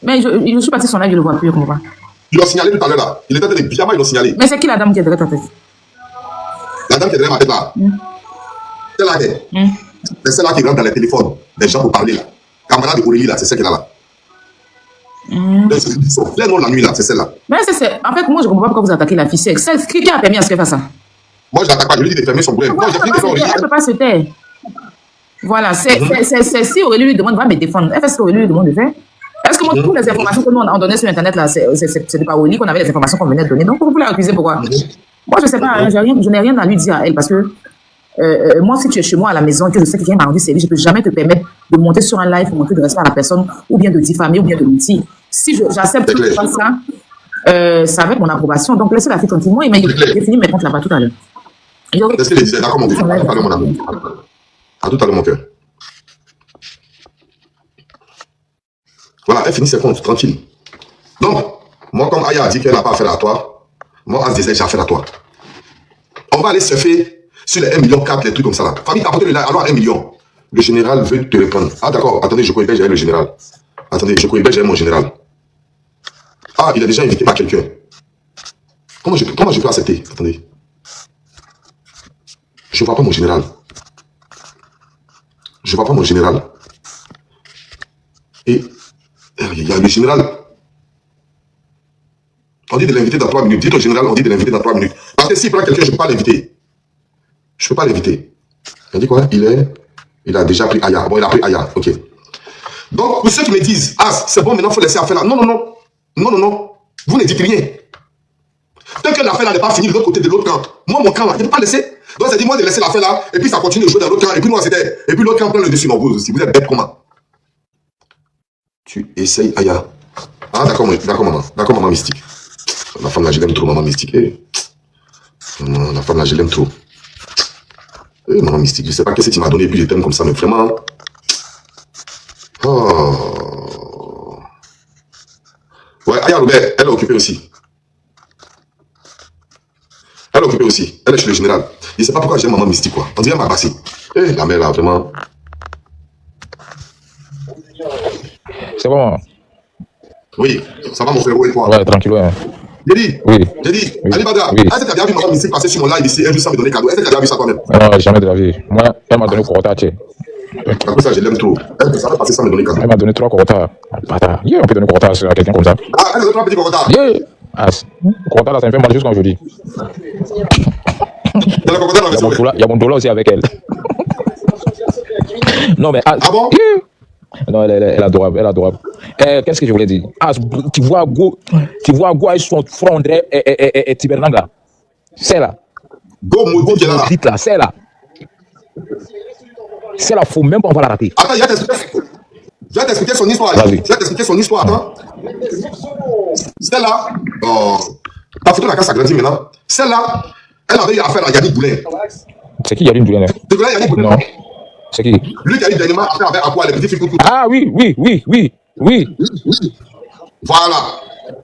Mais je suis parti son live, je le vois plus, je comprends pas. Ils l'ont signalé tout à l'heure là. Il était en train de pyjama, ils l'ont signalé. Mais c'est qui la dame qui est derrière ta tête? La dame qui est derrière ma tête là. C'est là c'est celle-là qui rentre dans les téléphones des gens pour parler là. Camarade de Aurélie là, c'est celle qui est là. Les noms de la nuit là, c'est celle-là. Mais en fait, moi je comprends pas pourquoi vous attaquez la fille. C'est qui a permis à ce qu'elle fasse ça? Moi je l'attaque pas, je lui dis de fermer son problème. Non, j'ai fini de faire Aurélie. Elle ne peut pas se taire. Voilà, c'est si Aurélie lui demande, va me défendre. Elle fait ce qu'Aurélie lui demande de faire. Est-ce que moi, toutes les informations que nous on donnait sur Internet, là, c'est de par Aurélie qu'on avait les informations qu'on venait de donner. Donc, vous la refuser pourquoi? Moi, je ne sais pas, hein, je n'ai rien à lui dire à elle parce que moi, si tu es chez moi à la maison et que je sais que quelqu'un m'a rendu service, je ne peux jamais te permettre de monter sur un live pour montrer de respect à la personne ou bien de diffamer ou bien de mentir. Si j'accepte tout ça, ça va être mon approbation. Donc, laissez la fille tranquillement. Mais j'ai fini mes comptes là-bas tout à l'heure. C'est d'accord, mon cœur. À tout à l'heure, mon amour. À tout à l'heure, mon cœur. Voilà, elle finit ses comptes, tranquille. Donc, moi, comme Aya a dit qu'elle n'a pas affaire à toi, moi, As disait j'ai affaire à toi. On va aller surfer sur les 1,4 million, les trucs comme ça là. Famille, apportez le live, alors 1 million. Le général veut te répondre. Ah, d'accord, attendez, je croyais que j'avais le général. Attendez, je croyais que j'avais mon général. Ah, il a déjà invité par quelqu'un. Comment je peux accepter? Attendez. Je ne vois pas mon général. Je ne vois pas mon général. Et il y a le général. On dit de l'inviter dans 3 minutes. Dites au général, on dit de l'inviter dans 3 minutes. Parce que s'il prend quelqu'un, je ne peux pas l'inviter. Je ne peux pas l'inviter. On dit quoi? Il a déjà pris Aya. Bon, il a pris Aya. Ok. Donc, pour ceux qui me disent, ah, c'est bon, maintenant, il faut laisser affaire là. Non, non, non. Non, non, non. Vous ne dites rien. Tant que l'affaire là n'est pas finie de l'autre côté, de l'autre camp. Moi, mon camp là, je ne peux pas laisser. Donc, ça dit, moi, de laisser l'affaire là, et puis ça continue de jouer dans l'autre camp. Et puis, moi, c'était. Et puis, l'autre camp prend le dessus. Non, vous aussi. Vous êtes bête comment? Tu essayes Aya. Ah, d'accord, maman. D'accord, maman mystique. La femme là, je l'aime trop, maman mystique. La femme là, je l'aime trop. Maman mystique, je ne sais pas qu'est-ce que tu m'as donné, puis je t'aime comme ça, mais vraiment. Oh. Ouais, Aya Robert, elle est occupée aussi. Elle est occupée aussi. Elle est chez le général. Je ne sais pas pourquoi j'aime maman mystique, quoi. On dirait ma bassée. La mère là, vraiment. C'est bon. Oui, ça va mon frérot et toi? Ouais, tranquille, ouais. J'ai dit, oui. Ali Bada, oui. est-ce que tu as déjà vu maman mystique passer sur mon live ici, elle juste sans me donner cadeau? Est-ce que tu as déjà vu ça toi-même? Non, jamais de la vie. Moi, elle m'a donné Corota, tu sais. Comme ça, je l'aime trop. Elle va passer sans me donner cadeau. Elle m'a donné 3 Corota. Yeah, on peut donner Corota à quelqu'un comme ça. Ah, elle a donné 3 petits Corota. Yeah. Ah, Corota là, ça me fait mal jusqu'à aujourd'hui. Il y a mon dollar aussi avec elle. Non, mais. Ah bon? Yeah. Non, elle est adorable, elle est adorable. Qu'est-ce que je voulais dire? Ah, tu vois Go avec son front André et Tibernang là. C'est là. Go qui est là. Là, c'est là. C'est là, faut même pas on va la rater. Attends, je vais t'expliquer son histoire. Vas-y. Je vais t'expliquer son histoire, attends. Celle-là, ta photo la casse agrandie maintenant. Celle-là, elle avait eu affaire à Yannick Boulin. C'est qui Yannick Boulin? Tu connais Yannick Boulin? Non. C'est qui? Lui qui a eu dernièrement affaire avec Aqua, les petits filles tout. Ah oui. Voilà.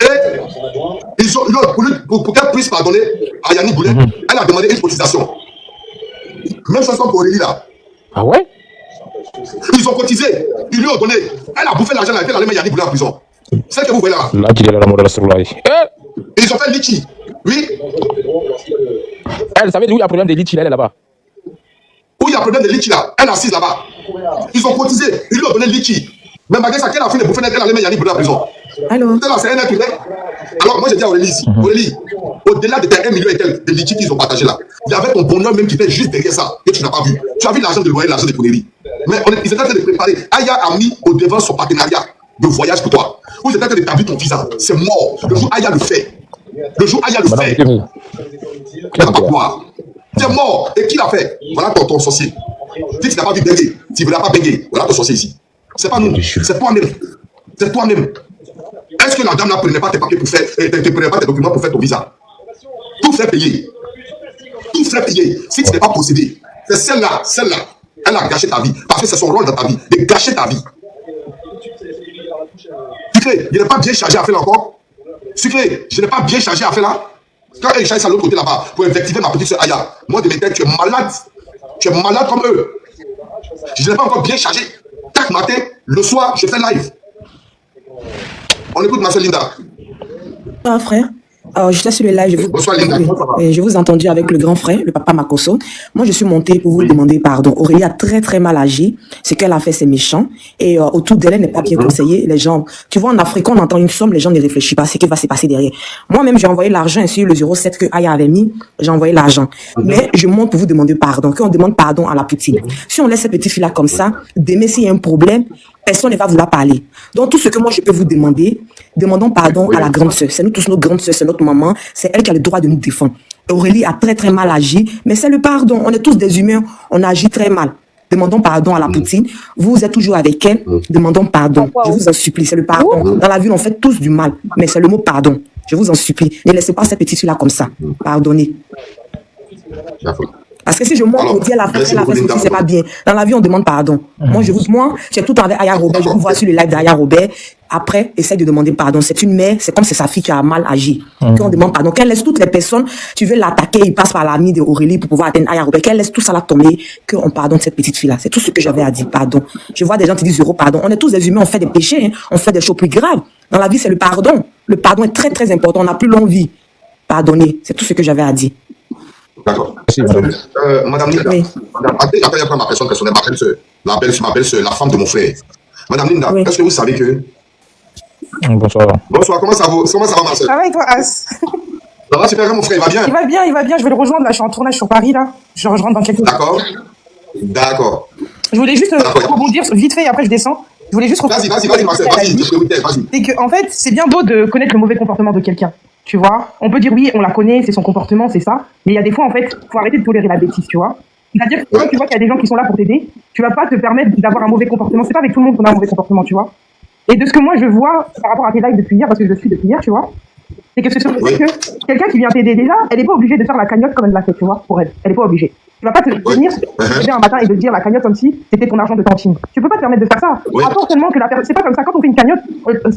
Et ils ont, pour qu'elle puisse pardonner à Yannick Boulin, elle a demandé une cotisation. Même chose comme pour Aurélie là. Ah ouais? Ils ont cotisé, ils lui ont donné. Elle a bouffé l'argent, elle a fait la mettre Yannick Boulin en prison. Celle que vous voyez là. Là, qui est la mort de la Soulaï. Ils ont fait litchi. Oui. Elle savait d'où il y a problème de litchi, elle est là-bas. Où il y a problème de litchi là, elle est assise là-bas. Ils ont cotisé, ils lui ont donné litchi. Mais malgré ça, qu'elle a fait de bouffer, elle a mis Yannick Boulin en prison. Allô? C'est un être humain. Alors, moi, j'ai dit à Aurélie ici, Aurélie, au-delà de tes 1 million et quelques de litchi qu'ils ont partagé là, il y avait ton bonheur même qui était juste derrière ça, que tu n'as pas vu. Tu as vu l'argent de loyer, l'argent de conneries. Mais ils étaient en train de préparer. Aya a mis au devant son partenariat de voyage pour toi. Vous êtes en train d'établir ton visa. C'est mort. Le jour Aya le fait. Le jour Aya le fait. Tu n'as pas quoi. Tu es mort. Et qui l'a fait? Voilà ton sorcier. Si tu n'as pas vu béguer, tu ne voulais pas béguer. Voilà ton sorcier ici. C'est pas nous. C'est toi-même. C'est toi-même. Est-ce que la dame ne prenait pas tes papiers pour faire, ne prenait pas tes documents pour faire ton visa? Tout fait payer. Tout fait payer. Si tu n'es pas possédé, c'est celle-là, elle a gâché ta vie. Parce que c'est son rôle dans ta vie, de gâcher ta vie. Sucré, je n'ai pas bien chargé à faire là encore. Sucré, je n'ai pas bien chargé à faire là. Quand elle charge à l'autre côté là-bas pour invectiver ma petite soeur Aya, moi de mes têtes, tu es malade. Tu es malade comme eux. Je n'ai pas encore bien chargé. Chaque matin, le soir, je fais live. On écoute ma soeur Linda. Ah, frère. J'étais sur le live, Bonsoir Linda. je vous ai entendu avec le grand frère, le papa Makoso. Moi, je suis montée pour vous demander pardon. Aurélie a très très mal agi. Ce qu'elle a fait, c'est méchant. Et autour d'elle, elle n'est pas bien conseillée. Les gens, tu vois, en Afrique, on entend une somme, les gens ne réfléchissent pas à ce qui va se passer derrière. Moi-même, j'ai envoyé l'argent sur le 07 que Aya avait mis. J'ai envoyé l'argent. Mais je monte pour vous demander pardon. Qu'on demande pardon à la Poutine. Si on laisse cette petite fille-là comme ça, demain, s'il y a un problème, personne ne va vouloir parler. Donc, tout ce que moi, je peux vous demander, demandons pardon à la grande sœur. C'est nous tous notre grande sœur, c'est notre maman. C'est elle qui a le droit de nous défendre. Aurélie a très, très mal agi, mais c'est le pardon. On est tous des humains, on agit très mal. Demandons pardon à la Poutine. Vous êtes toujours avec elle, demandons pardon. Je vous en supplie, c'est le pardon. Dans la vie, on fait tous du mal, mais c'est le mot pardon. Je vous en supplie. Ne laissez pas cette petite fille-là comme ça. Pardonnez. Parce que si je montre au Dieu la fête, c'est pas bien. Dans la vie, on demande pardon. Moi, j'ai tout avec Aya Robert. Je vous vois sur le live d'Aya Robert. Après, essaye de demander pardon. C'est une mère, c'est comme c'est sa fille qui a mal agi. Qu'on demande pardon. Qu'elle laisse toutes les personnes, tu veux l'attaquer, il passe par l'ami de Aurélie pour pouvoir atteindre Aya Robert. Qu'elle laisse tout ça là tomber, qu'on pardonne cette petite fille-là. C'est tout ce que j'avais à dire, pardon. Je vois des gens qui disent zéro pardon. On est tous des humains, on fait des péchés, hein. On fait des choses plus graves. Dans la vie, c'est le pardon. Le pardon est très, très important. On n'a plus longue vie. Pardonnez. C'est tout ce que j'avais à dire. D'accord. Merci, madame. Madame Linda, après, après ma personne personnelle, ma belle-sœur, la femme de mon frère. Madame Linda, est-ce que vous savez que... Bonsoir. Bonsoir, comment ça va, ma soeur? Ça va et toi, As? Ça va super, mon frère, il va bien? Il va bien, je vais le rejoindre, là, je suis en tournage sur Paris, là. Je rentre dans quelques... D'accord. Je voulais juste rebondir vite fait et après je descends. Je voulais juste Vas-y, ma soeur, vas-y. C'est que, en fait, c'est bien beau de connaître le mauvais comportement de quelqu'un. Tu vois, on peut dire oui, on la connaît, c'est son comportement, c'est ça. Mais il y a des fois, en fait, faut arrêter de tolérer la bêtise, tu vois. C'est-à-dire que quand tu vois qu'il y a des gens qui sont là pour t'aider, tu vas pas te permettre d'avoir un mauvais comportement. C'est pas avec tout le monde qu'on a un mauvais comportement, tu vois. Et de ce que moi je vois par rapport à tes lives depuis hier, parce que je le suis depuis hier, tu vois, c'est que que quelqu'un qui vient t'aider déjà, elle est pas obligée de faire la cagnotte comme elle l'a fait, tu vois, pour elle. Elle est pas obligée. Tu vas pas te venir un matin et te dire la cagnotte comme si c'était ton argent de tantine. Tu peux pas te permettre de faire ça. Attends seulement que la personne, c'est pas comme ça. Quand on fait une cagnotte,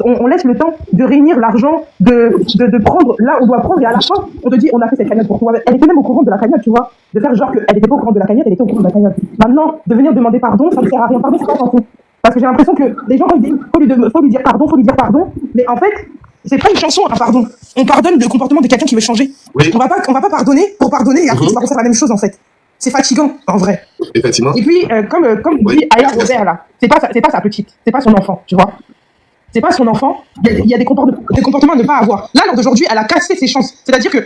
on laisse le temps de réunir l'argent, de prendre là où on doit prendre et à la fin, on te dit on a fait cette cagnotte pour toi. Elle était même au courant de la cagnotte, tu vois. De faire genre qu'elle était pas au courant de la cagnotte, elle était au courant de la cagnotte. Maintenant, de venir demander pardon, ça ne sert à rien. Pardon, c'est pas chanson. Parce que j'ai l'impression que les gens, quand ils disent faut lui dire pardon, mais en fait, c'est pas une chanson, un pardon. On pardonne le comportement de quelqu'un qui veut changer. Oui. On va pas pardonner pour pardonner et après on va refaire la même chose en fait. C'est fatigant, en vrai. Effectivement. Et puis, comme dit Aya Robert, là, c'est pas sa petite, c'est pas son enfant, tu vois. C'est pas son enfant, il y a des comportements à ne pas avoir. Là, lors d'aujourd'hui, elle a cassé ses chances. C'est-à-dire que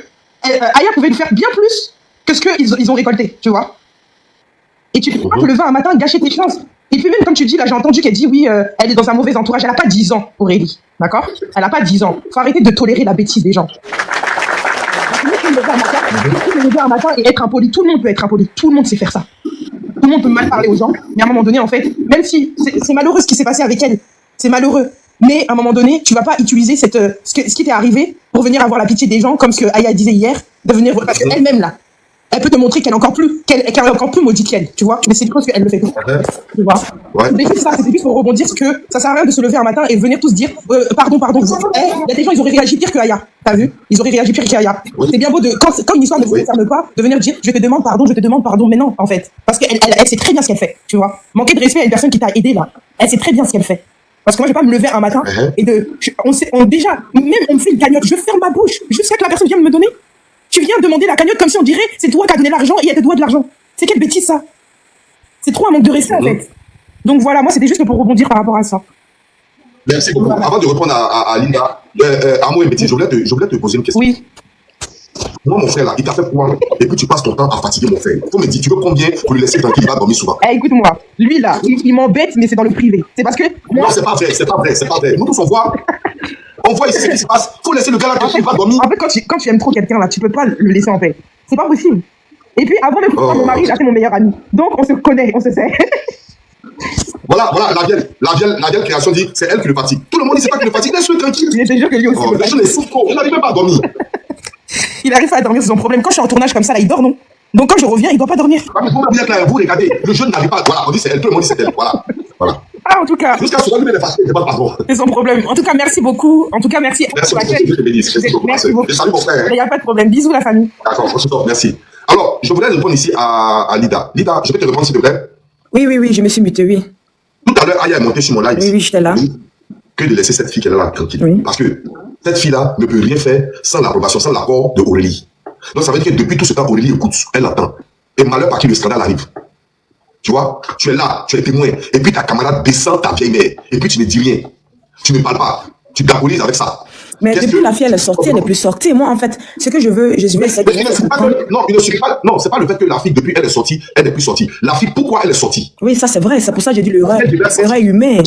Aya pouvait lui faire bien plus que ce qu'ils ont récolté, tu vois. Et tu peux pas te lever un matin, gâcher tes chances. Et puis même, comme tu dis, là, j'ai entendu qu'elle dit, oui, elle est dans un mauvais entourage. Elle a pas 10 ans, Aurélie, d'accord? Elle a pas 10 ans. Faut arrêter de tolérer la bêtise des gens. Me lever un matin et être impoli. Tout le monde peut être impoli. Tout le monde sait faire ça. Tout le monde peut mal parler aux gens. Mais à un moment donné, en fait, même si c'est malheureux ce qui s'est passé avec elle, c'est malheureux. Mais à un moment donné, tu vas pas utiliser ce qui t'est arrivé pour venir avoir la pitié des gens, comme ce que Aya disait hier, de venir, parce qu'elle-même là, elle peut te montrer qu'elle est encore plus maudite qu'elle, tu vois. Mais c'est parce qu'elle le fait tout. Tu vois. Ouais. C'était juste pour rebondir que ça sert à rien de se lever un matin et venir tous dire pardon. Il y a des gens, ils auraient réagi pire que Aya. T'as vu? Ils auraient réagi pire qu'Aya. Oui. C'est bien beau quand une histoire ne vous concerne pas, de venir dire je te demande pardon, mais non, en fait. Parce qu'elle sait très bien ce qu'elle fait, tu vois. Manquer de respect à une personne qui t'a aidé là, elle sait très bien ce qu'elle fait. Parce que moi, je vais pas me lever un matin et déjà, même on me fait une cagnotte, je ferme ma bouche jusqu'à que la personne vienne me donner. Tu viens demander la cagnotte comme si on dirait c'est toi qui as donné l'argent et elle te doit de l'argent. C'est quelle bêtise ça? C'est trop un manque de respect en fait. Donc voilà, moi c'était juste pour rebondir par rapport à ça. Merci beaucoup. Voilà. Avant de répondre à Linda, à moi et Betty, je voulais te poser une question. Oui. Moi, mon frère là, il t'a fait quoi? Et puis tu passes ton temps à fatiguer mon frère. Faut me dire, tu veux combien pour le laisser tranquille, il va dormir souvent? Écoute-moi, lui là, il m'embête, mais c'est dans le privé. C'est parce que. Non, c'est pas vrai. Nous tous on voit ici ce qui se passe. Faut laisser le gars là tranquille, il va dormir. En fait, quand tu aimes trop quelqu'un là, tu peux pas le laisser en paix. C'est pas possible. Et puis avant de mon mari, là c'est mon meilleur ami. Donc on se connaît, on se sait. Voilà, la vieille création dit, c'est elle qui le fatigue. Tout le monde dit, c'est pas qui le fatigue, laisse-le tranquille. Je te jure que lui aussi. Les gens les souffrent trop, il n'arrive même pas à dormir. Il arrive pas à dormir, c'est son problème. Quand je suis en tournage comme ça, là, il dort, non? Donc quand je reviens, il doit pas dormir. Vous regardez, le jeune n'arrive pas. Voilà, on dit c'est elle, tout le monde dit c'est elle. Voilà. Ah, en tout cas. Jusqu'à ce qu'on lui fasse, c'est pas pardon. C'est son problème. En tout cas, merci beaucoup. En tout cas, merci. Merci beaucoup. Merci beaucoup. Salut mon frère. Il n'y a pas de problème. Bisous, la famille. D'accord, merci. Alors, je voudrais répondre ici à Lida. Lida, je peux te répondre s'il te plaît? Oui, je me suis mutée, oui. Tout à l'heure, Aya est montée sur mon live. Oui, j'étais là. que de laisser cette fille qu'elle est là tranquille. Oui. Parce que cette fille-là ne peut rien faire sans l'approbation, sans l'accord de Aurélie. Donc ça veut dire que depuis tout ce temps, Aurélie écoute, elle entend. Et malheur par qui le scandale arrive. Tu vois, tu es là, tu es témoin. Et puis ta camarade descend ta vieille mère. Et puis tu ne dis rien. Tu ne parles pas. Tu diabolises avec ça. Mais depuis la fille, elle est sortie, elle n'est plus sortie. Moi, en fait, ce que je veux essayer de... Non, il ne suffit pas. Non, c'est pas le fait que la fille, depuis elle est sortie, elle n'est plus sortie. La fille, pourquoi elle est sortie? Oui, ça c'est vrai. C'est pour ça que j'ai dit l'erreur humain.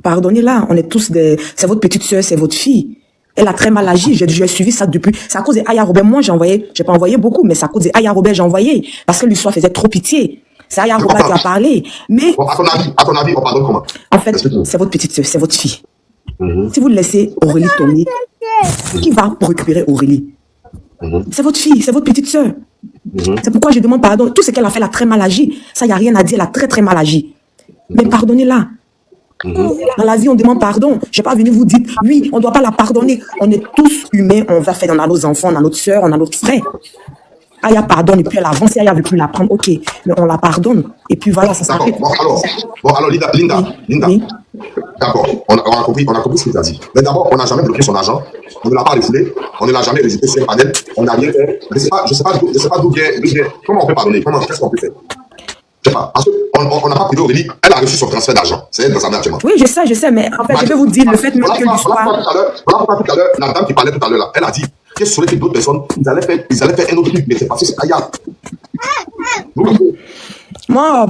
Pardonnez-la, on est tous des... C'est votre petite soeur, c'est votre fille. Elle a très mal agi. J'ai suivi ça depuis. C'est à cause d'Aya Robert. Moi, j'ai pas envoyé beaucoup, mais c'est à cause d'Aya Robert, j'ai envoyé. Parce que l'histoire faisait trop pitié. C'est Aya Robert qui a parlé. Mais. Bon, à ton avis, on pardonne comment? En fait, c'est votre petite soeur, c'est votre fille. Si vous laissez Aurélie tomber, qui va récupérer Aurélie? C'est votre fille, c'est votre petite soeur. C'est pourquoi je demande pardon. Tout ce qu'elle a fait, elle a très mal agi. Ça, il n'y a rien à dire, elle a très très mal agi. Mais pardonnez-la. Dans la vie, on demande pardon. Je n'ai pas venu vous dire, oui, on ne doit pas la pardonner. On est tous humains, on va faire, on a nos enfants, on a notre soeur, on a notre frère. Aya pardonne et puis elle avance, Aya veut plus la prendre, ok, mais on la pardonne. Et puis voilà, ça s'arrête. Bon, alors, Linda. Oui. D'accord, on a compris ce que tu as dit. Mais d'abord, on n'a jamais bloqué son argent, on ne l'a pas refoulé, on ne l'a jamais rejeté sur un panel, on n'a rien fait. Je ne sais pas d'où vient. Comment on peut pardonner? Qu'est-ce qu'on peut faire? Je sais pas, parce qu'on n'a pas privé Aurélie, elle a reçu son transfert d'argent. C'est elle dans sa mère actuellement. Oui, je sais, mais en fait, je vais vous dire le fait même que l'histoire. Voilà pourquoi tout à l'heure, la dame qui parlait tout à l'heure là, elle a dit que sur les d'autres personnes, ils allaient faire un autre truc, mais c'est parce que c'est Aya. Moi,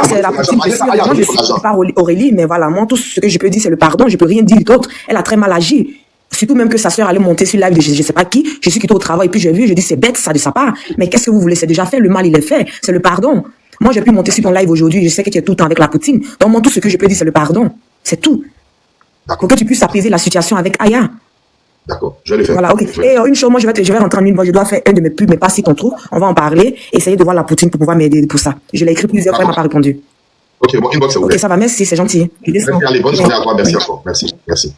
c'est la petite question. Moi, je suis pas Aurélie, mais voilà, moi, tout ce que je peux dire, c'est le pardon. Je peux rien dire d'autre. Elle a très mal agi. Surtout même que sa sœur allait monter sur live de je sais pas qui. Je suis quitté au travail, puis j'ai vu, je dis c'est bête ça de sa part. Mais qu'est-ce que vous voulez? C'est déjà fait, le mal il est fait. C'est le pardon. Moi, j'ai pu monter sur ton live aujourd'hui. Je sais que tu es tout le temps avec la poutine. Donc moi, tout ce que je peux dire, c'est le pardon. C'est tout. Pour que tu puisses apaiser la situation avec Aya. D'accord, je vais le faire. Voilà, ok. Et une chose, moi, je vais rentrer en une fois. Je dois faire un de mes pubs, mais pas si ton trou. On va en parler. Essayer de voir la poutine pour pouvoir m'aider pour ça. Je l'ai écrit plusieurs fois, elle m'a pas répondu. Ok, bon, inbox, c'est ouvert. Ok, ça va, merci, c'est gentil. Allez, bonne journée à toi, merci encore. Merci.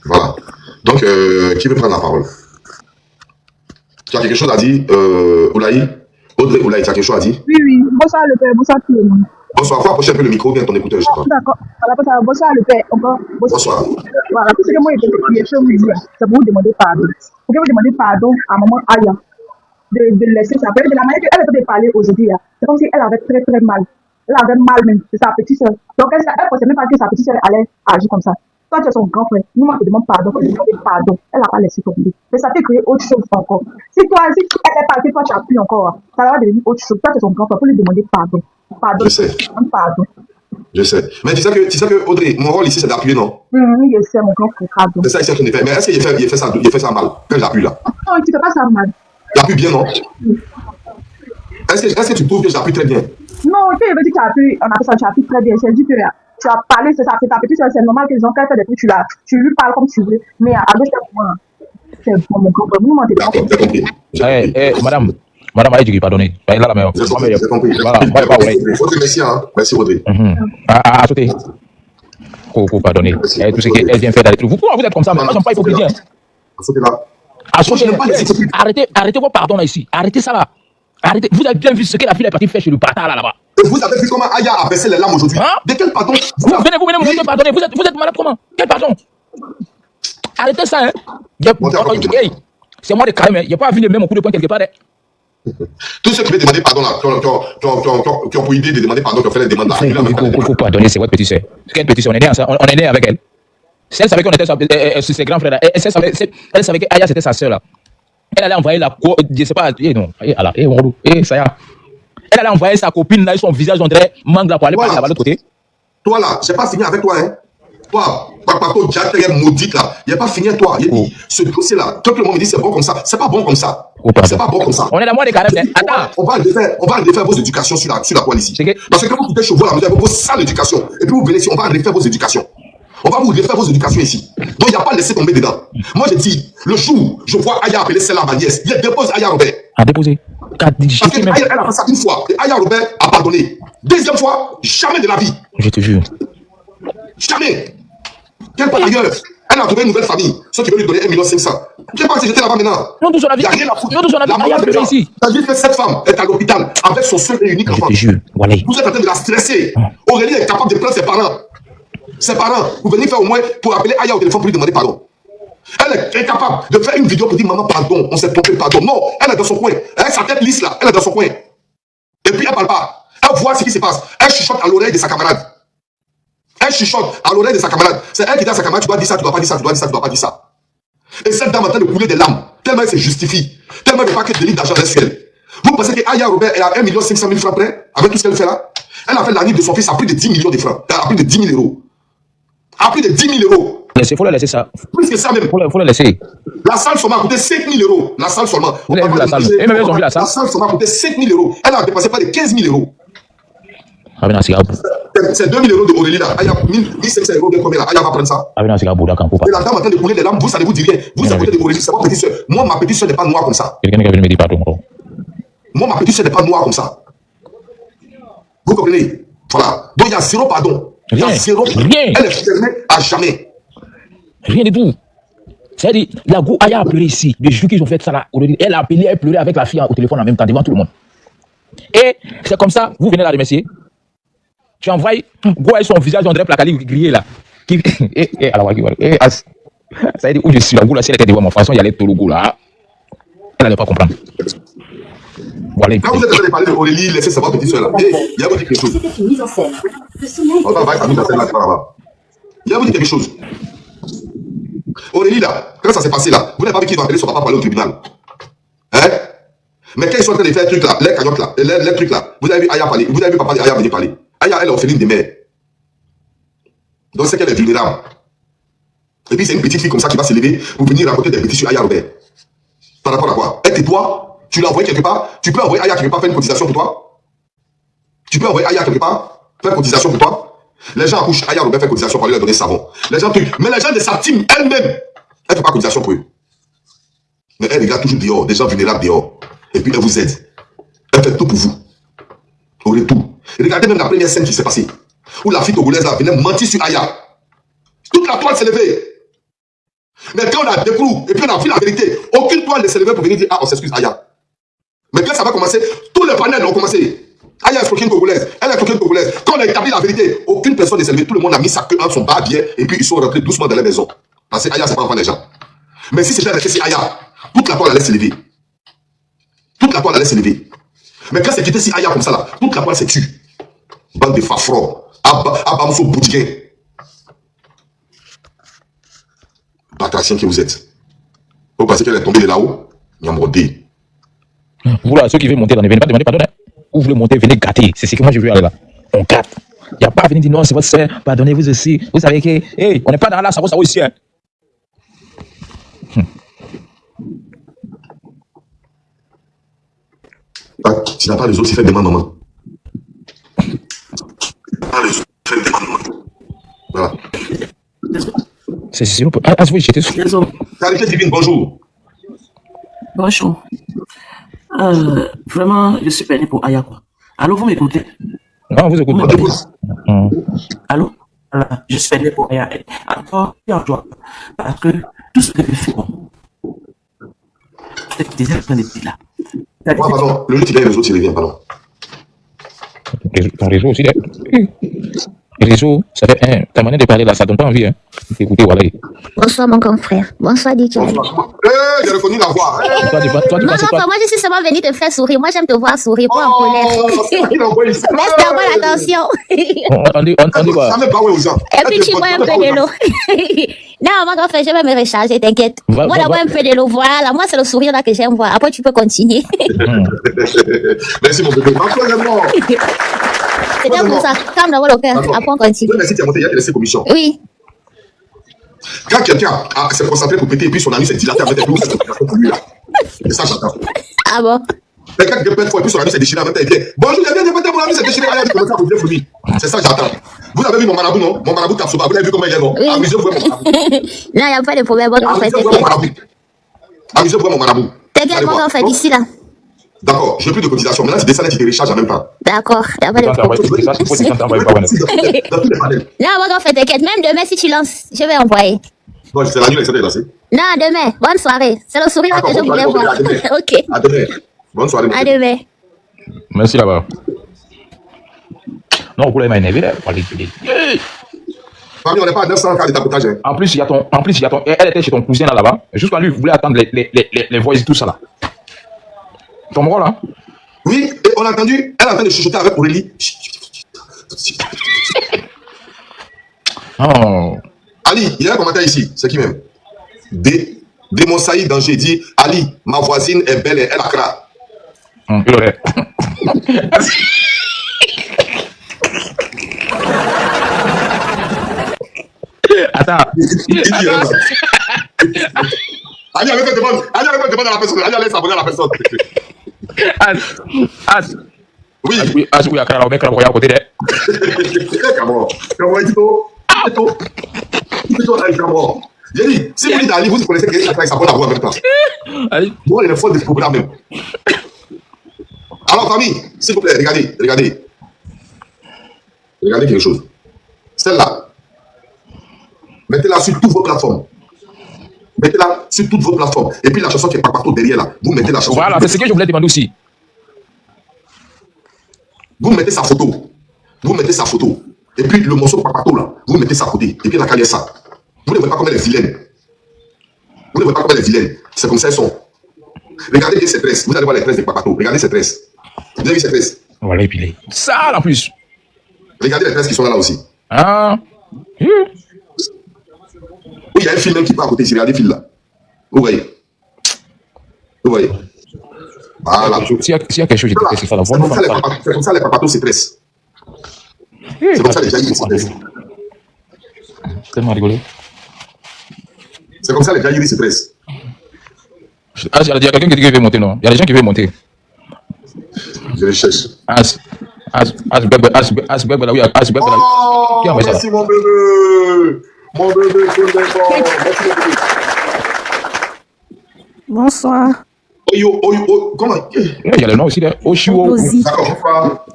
Voilà. Donc, qui veut prendre la parole? Tu as quelque chose à dire, Audrey Oulaï, tu as quelque chose à dire? Oui. Bonsoir le père, bonsoir tout le monde. Bonsoir, faut approcher un peu le micro, bien ton écouteur, je sais pas. D'accord. Bonsoir le père, encore. Bonsoir. Voilà, tout ce que moi je peux vous dire, c'est pour vous demander pardon. Pour que vous demandez pardon à maman Aya de laisser ça. De la manière qu'elle est en train de parler aujourd'hui, c'est comme si elle avait très très mal. Elle avait mal même, c'est sa petite soeur. Donc elle ne pensait même pas que sa petite soeur allait agir comme ça. Toi, tu es son grand frère. Nous, moi, je te demande pardon. Elle n'a pas laissé tomber. Mais ça peut créer autre chose encore. Si elle est partie, toi, tu as pris encore. Ça va devenir autre chose. Toi, tu es son grand frère. Il faut lui demander pardon. Je sais. Pardon. Je sais. Mais tu sais que Audrey, mon rôle ici, c'est d'appuyer, non? Oui, je sais, mon grand frère. Pardon. C'est ça ici qu'on fait. Mais est-ce qu'il fait ça mal quand j'appuie là? Non, tu ne fais pas ça mal. J'appuie bien, non? Est-ce que tu trouves que j'appuie très bien? Non, tu veux dire que tu appuies très bien. C'est dit que tu as parlé, c'est ta petite soeur, c'est normal que les gens, quand elle fait des trucs, tu lui parles comme tu veux. Mais à gauche, c'est bon, mon grand frère. D'accord, j'ai compris. Madame a dit pardonnez. Là, la meilleure. J'ai compris. Voilà, Merci, hein. Merci, Audrey. À sauter. Faut pardonner. Tout ce qu'elle vient faire dans les trucs. Pourquoi vous êtes comme ça? Moi, j'aime pas hypocrite. À sauter là. À sauter. Arrêtez vos pardons là ici. Arrêtez ça là. Arrêtez. Vous avez bien vu ce que la fille est partie faire chez le bâtard là-bas. Et vous avez vu comment Aya a baissé les lames aujourd'hui? De quel pardon? Vous venez me pardonner. Vous êtes malade comment? Quel pardon? Arrêtez ça, hein. C'est moi de carême. Il n'y a pas vu le même coup de poing quelque part. Tous ceux qui veulent demander pardon là, qui ont pour idée de demander pardon, qui ont fait les demandes là. Il faut pardonner, c'est votre petite soeur. C'est quelle petite soeur? On est né avec elle. Elle savait qu'on était ses grands frères là. Elle savait que Aya c'était sa soeur là. Elle allait envoyer je sais pas, ça y est. Elle allait envoyer sa copine là, son visage on dirait mangue là pour aller parler là-bas de l'autre côté. Toi là, j'ai pas fini avec toi, hein. Toi, Papato, Jack, maudite là, il a pas fini avec toi. Ce dossier là, tout le monde me dit c'est bon comme ça. C'est pas bon comme ça. C'est pas bon comme ça. On est la moitié des carèmes. Attends. On va refaire vos éducations sur la toile ici. Parce que quand vous quittez chez vous là, vous avez vos sales éducations. Et puis vous venez ici, on va refaire vos éducations. On va vous refaire vos éducations ici. Donc il n'y a pas laissé tomber dedans. Moi j'ai dit, le jour, je vois Aya appeler celle-là ma nièce, il dépose Aya Robert. A déposé. Parce que Aya, elle a fait ça une fois. Et Aya Robert a pardonné. Deuxième fois, jamais de la vie. Je te jure. Jamais. Quelle part ailleurs? Elle a trouvé une nouvelle famille. Ceux qui veulent lui donner 1,5 million. Quelle part si j'étais là-bas maintenant? Non, d'où son avis? Il n'y a rien à foutre. Non, d'où son avis? Aya pleure ici. T'as dit que cette femme est à l'hôpital avec son seul et unique enfant. Je te jure. Voilà. Vous êtes en train de la stresser. Aurélie est capable de plaindre ses parents. Ses parents, pour venir faire au moins, pour appeler Aya au téléphone pour lui demander pardon. Elle est incapable de faire une vidéo pour dire maman, pardon, on s'est trompé, pardon. Non, elle est dans son coin. Elle, sa tête lisse là, elle est dans son coin. Et puis elle parle pas. Elle voit ce qui se passe. Elle chuchote à l'oreille de sa camarade. Elle chuchote à l'oreille de sa camarade. C'est elle qui dit à sa camarade, tu dois dire ça, tu dois pas dire ça, tu dois dire ça, tu dois pas dire ça. Et cette dame est en train de couler des larmes. Tellement elle se justifie. Tellement elle ne veut pas que délivre d'argent reste sur elle. Vous pensez que Aya Robert, elle a 1 500 000 francs près, avec tout ce qu'elle fait là? Elle a fait l'année de son fils à plus de 10 millions de francs. À plus de 10 000 euros. À plus de 10 000 euros. Il faut la laisser ça. Plus que ça même. Faut la laisser. La salle seulement a coûté 5 000 euros. La salle seulement. Vous avez vu la salle? Et même ils ont vu la salle. La salle seulement a coûté 5 000 euros. Elle a dépensé pas de 15 000 euros. C'est 2 000 euros de Aurélie là. Aya 1 500 euros de combien là? Aya va prendre ça. Et la dame est en train de couler des larmes. Vous, ça ne vous dit rien. Vous, à côté de Aurélie, c'est votre petite soeur. Moi, ma petite soeur n'est pas noire comme ça. Quelqu'un qui me dit pardon. Moi, ma petite soeur n'est pas noire comme ça. Vous comprenez? Voilà. Donc, il y a zéro pardon. Il y a zéro. Rien. Elle est fermée à jamais. Rien du tout. C'est-à-dire, la go Aya a pleuré ici. Le jour qu'ils ont fait ça là, elle a appelé, elle pleurait avec la fille au téléphone en même temps, devant tout le monde. Et c'est comme ça, vous venez la remercier. Tu envoies go avec son visage, on dirait placali grillé là. Alors, ça veut dire où je suis là, go là, si elle était devant moi, de toute façon, il y allait tout le go là. Elle n'allait pas comprendre. Voilà. Quand vous êtes en train de parler de Aurélie, laissez savoir petite soeur là. Il y a vous dire quelque chose. On va voir la mise en scène là, c'est pas là-bas. Il y a vous dire quelque chose. Aurélie là, quand ça s'est passé là, vous n'avez pas vu qu'ils vont appeler son papa pour aller au tribunal. Hein? Mais quand ils sont en train de faire les trucs là, les cagnottes là, les trucs là, vous avez vu Aya parler, vous avez vu papa de Aya venir parler. Aya, elle est orpheline des mères. Donc c'est qu'elle est vulnérable. Et puis c'est une petite fille comme ça qui va se lever pour venir raconter des petits sur Aya Robert. Par rapport à quoi? Elle tais-toi, tu l'as envoyé quelque part, tu peux envoyer Aya quelque part faire une cotisation pour toi. Tu peux envoyer Aya quelque part faire une cotisation pour toi. Les gens accouchent, Aya Robert fait cotisation pour aller leur donner savon. Les gens trucs. Mais les gens de sa team elle-même, elle ne fait pas cotisation pour eux. Mais elle regarde toujours dehors, des gens vulnérables dehors. Et puis elle vous aide. Elle fait tout pour vous. Vous voulez tout. Et regardez même la première scène qui s'est passée. Où la fille togolaise là venait mentir sur Aya. Toute la toile s'est levée. Mais quand on a découvert, et puis on a vu la vérité, aucune toile ne s'est levée pour venir dire, ah, on s'excuse Aya. Mais quand ça va commencer, tous les panels ont commencé. Aya est escroquée congolaise, elle est escroquée congolaise. Quand on a établi la vérité, aucune personne ne s'est levée, tout le monde a mis sa queue entre son bas bien, et puis ils sont rentrés doucement dans la maison. Parce que Aya, c'est pas enfant des gens. Mais si c'était resté sur Aya, toute la toile allait se lever. Toute la toile allait se lever. Mais quand c'est quitté si Aya comme ça là, toute la toile s'est tue. Bande de fafrons, Abamso Boudiguin. Batracien que vous êtes. Vous pensez qu'elle est tombée de là-haut? Nyamrodé. Vous là, ceux qui veulent monter, ne venez pas demander pardon. Vous voulez monter, venez gâter. C'est ce que moi je veux aller là. On gâte. Il n'y a pas à venir dire non, c'est votre sœur, pardonnez-vous aussi. Vous savez que, hey, on n'est pas dans la savo ici. Hein. Tu n'as pas les autres, tu fais demande maman. Pas les autres, fais demande maman. Voilà. C'est bon. Ah, oui, j'étais sûr. Carité divine, bonjour. Bonjour. Vraiment, je suis peiné pour Aya, quoi. Allô, vous m'écoutez? Non, vous écoutez. Allô? Voilà, je suis peiné pour Aya. Encore, et en joie. Parce que tout ce que je fais, bon. C'est déjà plein de petits là. Pardon, le jeu, il y a les autres, il revient, pardon. Ton réseau aussi, là. Le réseau, ça fait ta manière de parler là, ça donne pas envie, hein. Écoutez, voilà. Bonsoir mon grand frère. Bonsoir DJ. J'ai reconnu la voix. Non, moi je suis seulement venue te faire sourire. Moi j'aime te voir sourire, pas en colère. Laisse d'abord l'attention. On dit quoi? Et puis tu bois un peu de l'eau. Non, mon grand frère, je vais me recharger, t'inquiète. Moi d'abord un peu de l'eau, voilà. Moi c'est le sourire là que j'aime voir. Après tu peux continuer. Merci mon bébé. C'est bien pour ça. Calme d'abord le cœur. Après on continue. Merci, tu as monté, il y a laissé commission. Oui. Quand quelqu'un s'est concentré pour péter et puis son ami s'est dilaté avec des loups, c'est pour lui là. Et ça, j'attends. Ah bon? Mais quand quelqu'un fois et puis son ami s'est déchiré en même temps, il vient. Bonjour, il vient, mon ami s'est déchiré, il commence à vous dire pour lui. C'est ça, j'attends. Vous avez vu mon marabout, non? Mon marabout Kapsoba, vous l'avez vu comment il est, non? Oui. Amusez-vous, mon marabout. Non, il n'y a pas de problème, mon grand frère. Amusez-vous, mon marabout. T'inquiète, mon grand frère, d'ici là. D'accord, je n'ai plus de cotisation. Maintenant, tu descends et tu te recharges en même temps. D'accord, il n'y a pas de problème. Non, mon grand frère, t'inquiète. Même demain, si tu lances, je vais envoyer. Non, c'est la nuit, elle s'est lancée. Non, demain. Bonne soirée. C'est le sourire que je voulais voir. Ok. À demain. Bonne soirée. À demain. Merci là-bas. Non, vous l'avez énervé là. Famille, on n'est pas à 900 cas de tapotage. Hein. En plus, il y a ton, elle était chez ton cousin là-bas. Jusqu'à lui, il voulait attendre les voix et tout ça là. Ton rôle là. Oui, et on a entendu, elle est en train de chuchoter avec Aurélie. Oh. Ali, il y a un commentaire ici, c'est qui même? Démon Saïd Danger dit Ali, ma voisine est belle et elle a cra. Il aurait. Attends. Ali avait fait demande à la personne. Ali allait s'abonner à la personne. Oui. Oui, à cra, on met cra à côté de. Comment il dit tout? J'ai dit, si vous dites Ali, vous connaissez quelqu'un qui s'abonne à vous en même temps. Bon, il est fort de ce problème même. Alors, famille, s'il vous plaît, regardez quelque chose. Celle-là, mettez-la sur toutes vos plateformes. Et puis la chanson qui est partout derrière là, vous mettez la chanson. Voilà, c'est ce que je voulais demander aussi. Vous mettez sa photo. Et puis le morceau partout là, vous mettez ça à côté. Et puis la calée ça. Vous ne voyez pas comme elle est vilaine. C'est comme ça elles sont. Regardez bien ces tresses. Vous allez voir les tresses de Papato. Regardez ces tresses. Vous avez vu ces tresses? Voilà, et puis ça en plus. Regardez les tresses qui sont là aussi. Ah. Oui, il y a un fil même qui part à côté ici. Regardez le fil là. Vous voyez. Voilà. S'il y a quelque chose, c'est ça. C'est comme ça les Papatos se tressent. C'est comme ça les jaillis se tressent. Tellement rigolo. C'est comme ça les jaillis se tressent. Ah, il y a quelqu'un qui veut monter, non? Il y a des gens qui veulent monter. Je les cherche. Oh, merci mon bébé. Mon bébé, merci mon bébé. Bonsoir. Comment? Il y a le nom aussi là. Oshiwo. D'accord,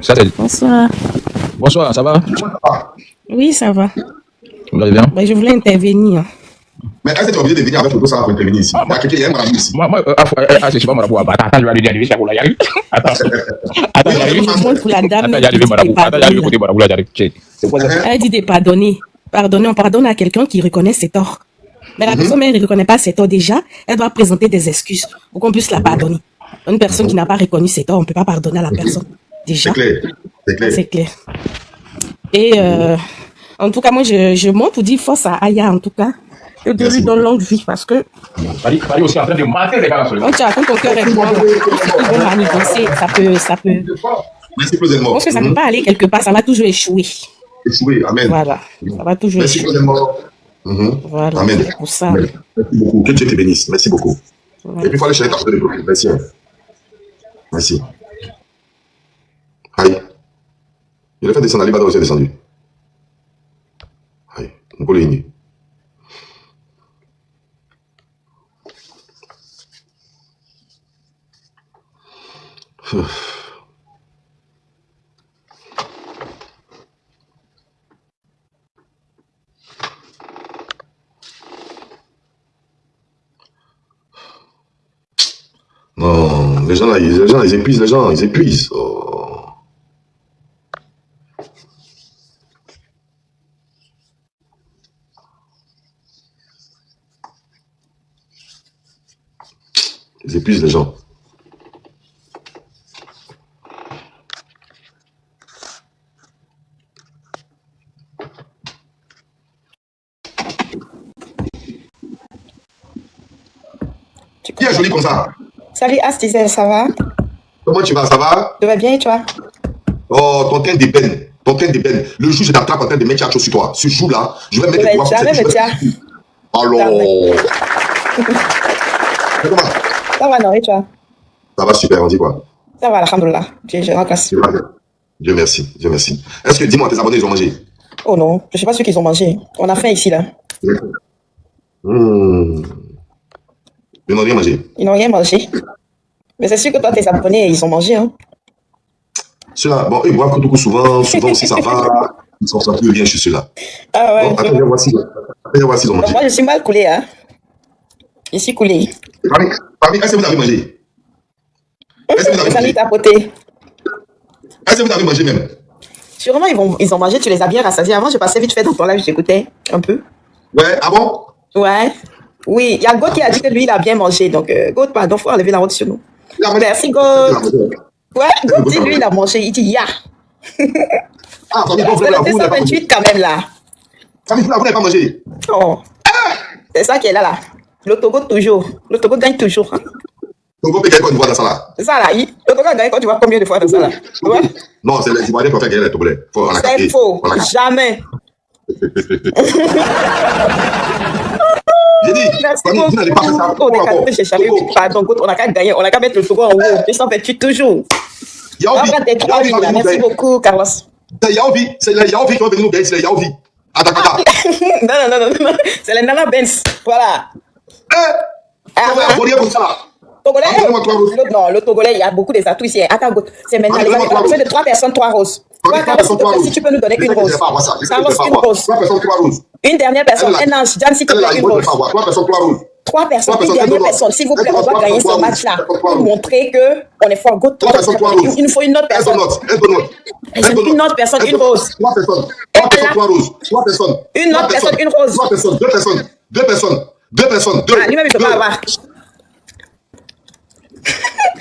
ça c'est. Bonsoir. Bonsoir, ça va? Oui, ça va. Vous allez bien? Ben, je voulais intervenir. Mais est-ce que tu es obligé de venir avec le dos ça pour intervenir ici? Il y a quelqu'un, il y a un marabout ici. Moi, je sais pas marabout. Attends, je vais aller arriver, j'arrive. Attends, j'arrive. Je demande pour la dame. Attends, j'arrive, marabout. Attends, j'arrive côté marabout, là, j'arrive. C'est quoi ça? Elle dit de pardonner. Pardonner, on pardonne à quelqu'un qui reconnaît ses torts. Mais la personne, elle ne reconnaît pas ses torts déjà, elle doit présenter des excuses pour qu'on puisse la pardonner. Une personne qui n'a pas reconnu ses torts, on ne peut pas pardonner à la personne. Déjà. C'est clair. Et en tout cas, moi, je monte pour dire force à Aya, en tout cas. Et de lui donne longue vie parce que. Paris aussi en train de mater les gars. Quand ton cœur est bon, ils vont manigancer, ça peut. Merci présentement. Je pense que ça ne peut pas aller quelque part, ça va toujours échouer. Amen. Voilà, ça va toujours Merci échouer. présentement. Voilà, Amen. c'est pour ça. Amen. Merci beaucoup. Que Dieu te bénisse. Merci beaucoup. Ouais. Et puis il faut aller chercher ta photo de profil. Merci. Merci. Aïe. Il a fait descendre, Alibaba aussi est descendu. Aïe. On peut le Non, les gens, ils épuisent, ils épuisent. Oh. Ils épuisent les gens. Qui est joli comme ça? Salut Astizel, ça va? Comment tu vas? Ça va? Ça va bien et toi? Oh, ton teint d'ébène. Le jour où je t'attrape en train de mettre quelque chose sur toi, ce jour-là, je vais mettre des doigts sur Alors. Ça va, non, et toi? Ça va super, on dit quoi? Ça va, alhamdoulilah. Je remercie. Dieu merci. Est-ce que, dis-moi, tes abonnés, ils ont mangé? Oh non, je ne sais pas ceux qu'ils ont mangé. On a faim ici, là. Ils n'ont rien mangé. Ils n'ont rien mangé. Mais c'est sûr que toi, tes abonnés, ils ont mangé, hein. Ceux-là, bon, ils boivent beaucoup souvent aussi ça va. Ils sont plus rien chez ceux-là. Ah ouais. Bon, attends, viens voir s'ils ont mangé. Moi, je suis mal coulé, hein. Je suis coulé. Famille, est-ce que vous avez mangé? Est-ce que vous avez mangé? Tapoté. Est-ce que vous avez mangé même? Sûrement, ils ont mangé, tu les as bien rassasiés. Avant, je passais vite fait dans ton live, j'écoutais un peu. Ouais, ah bon? Ouais. Oui, il y a God qui a dit que lui, il a bien mangé. Donc, God, pardon, faut enlever la honte sur nous. Merci, God. Ouais, God dit, lui, il a mangé. Il dit, ya. Ah, famille, bon, C'est le 228 quand même, là. Famille, vous n'avez pas mangé. Oh. C'est ça qui est là. Le Togo, toujours. Le Togo gagne toujours. Hein. Togo peut gagner quand tu vois dans ça là. C'est ça, là. Le Togo a gagné quand tu vois combien de fois dans ça, là. Ouais. Non, c'est les Ivoiriens qui ont fait gagner les Togolais. C'est faux. Jamais. J'ai dit, vous n'allez pas faire ça. Pardon, on n'a qu'à gagner. On n'a qu'à mettre le Togo en haut. 228 toujours. Merci beaucoup, Carlos. C'est Yaovi. C'est les Yaovi qui vont venir nous gagner. C'est les Yaovi. Attends. Non. C'est les Nana Benz. Voilà. Comme ça. Togolais, non, le Togolais, il y a beaucoup des atouts ici. Attends, c'est maintenant. On a besoin de 3 personnes, 3 roses. Si tu peux nous donner une rose. Une rose. 3 personnes, 3 roses. Une dernière personne, un ange. Jan, s'il te plaît, une rose. 3 personnes, 3 roses. 3 personnes, une dernière personne. S'il vous plaît, on va gagner ce match-là. Pour montrer qu'on est fort. 3 personnes, 3 roses. Il nous faut une autre personne. Une autre personne, une rose. 3 personnes. 3 personnes, 3 roses. 3 personnes. Une autre personne, une rose. 3 personnes, 2 personnes. 2 personnes. 2 personnes. 2. Ah, lui-même, il ne peut pas avoir.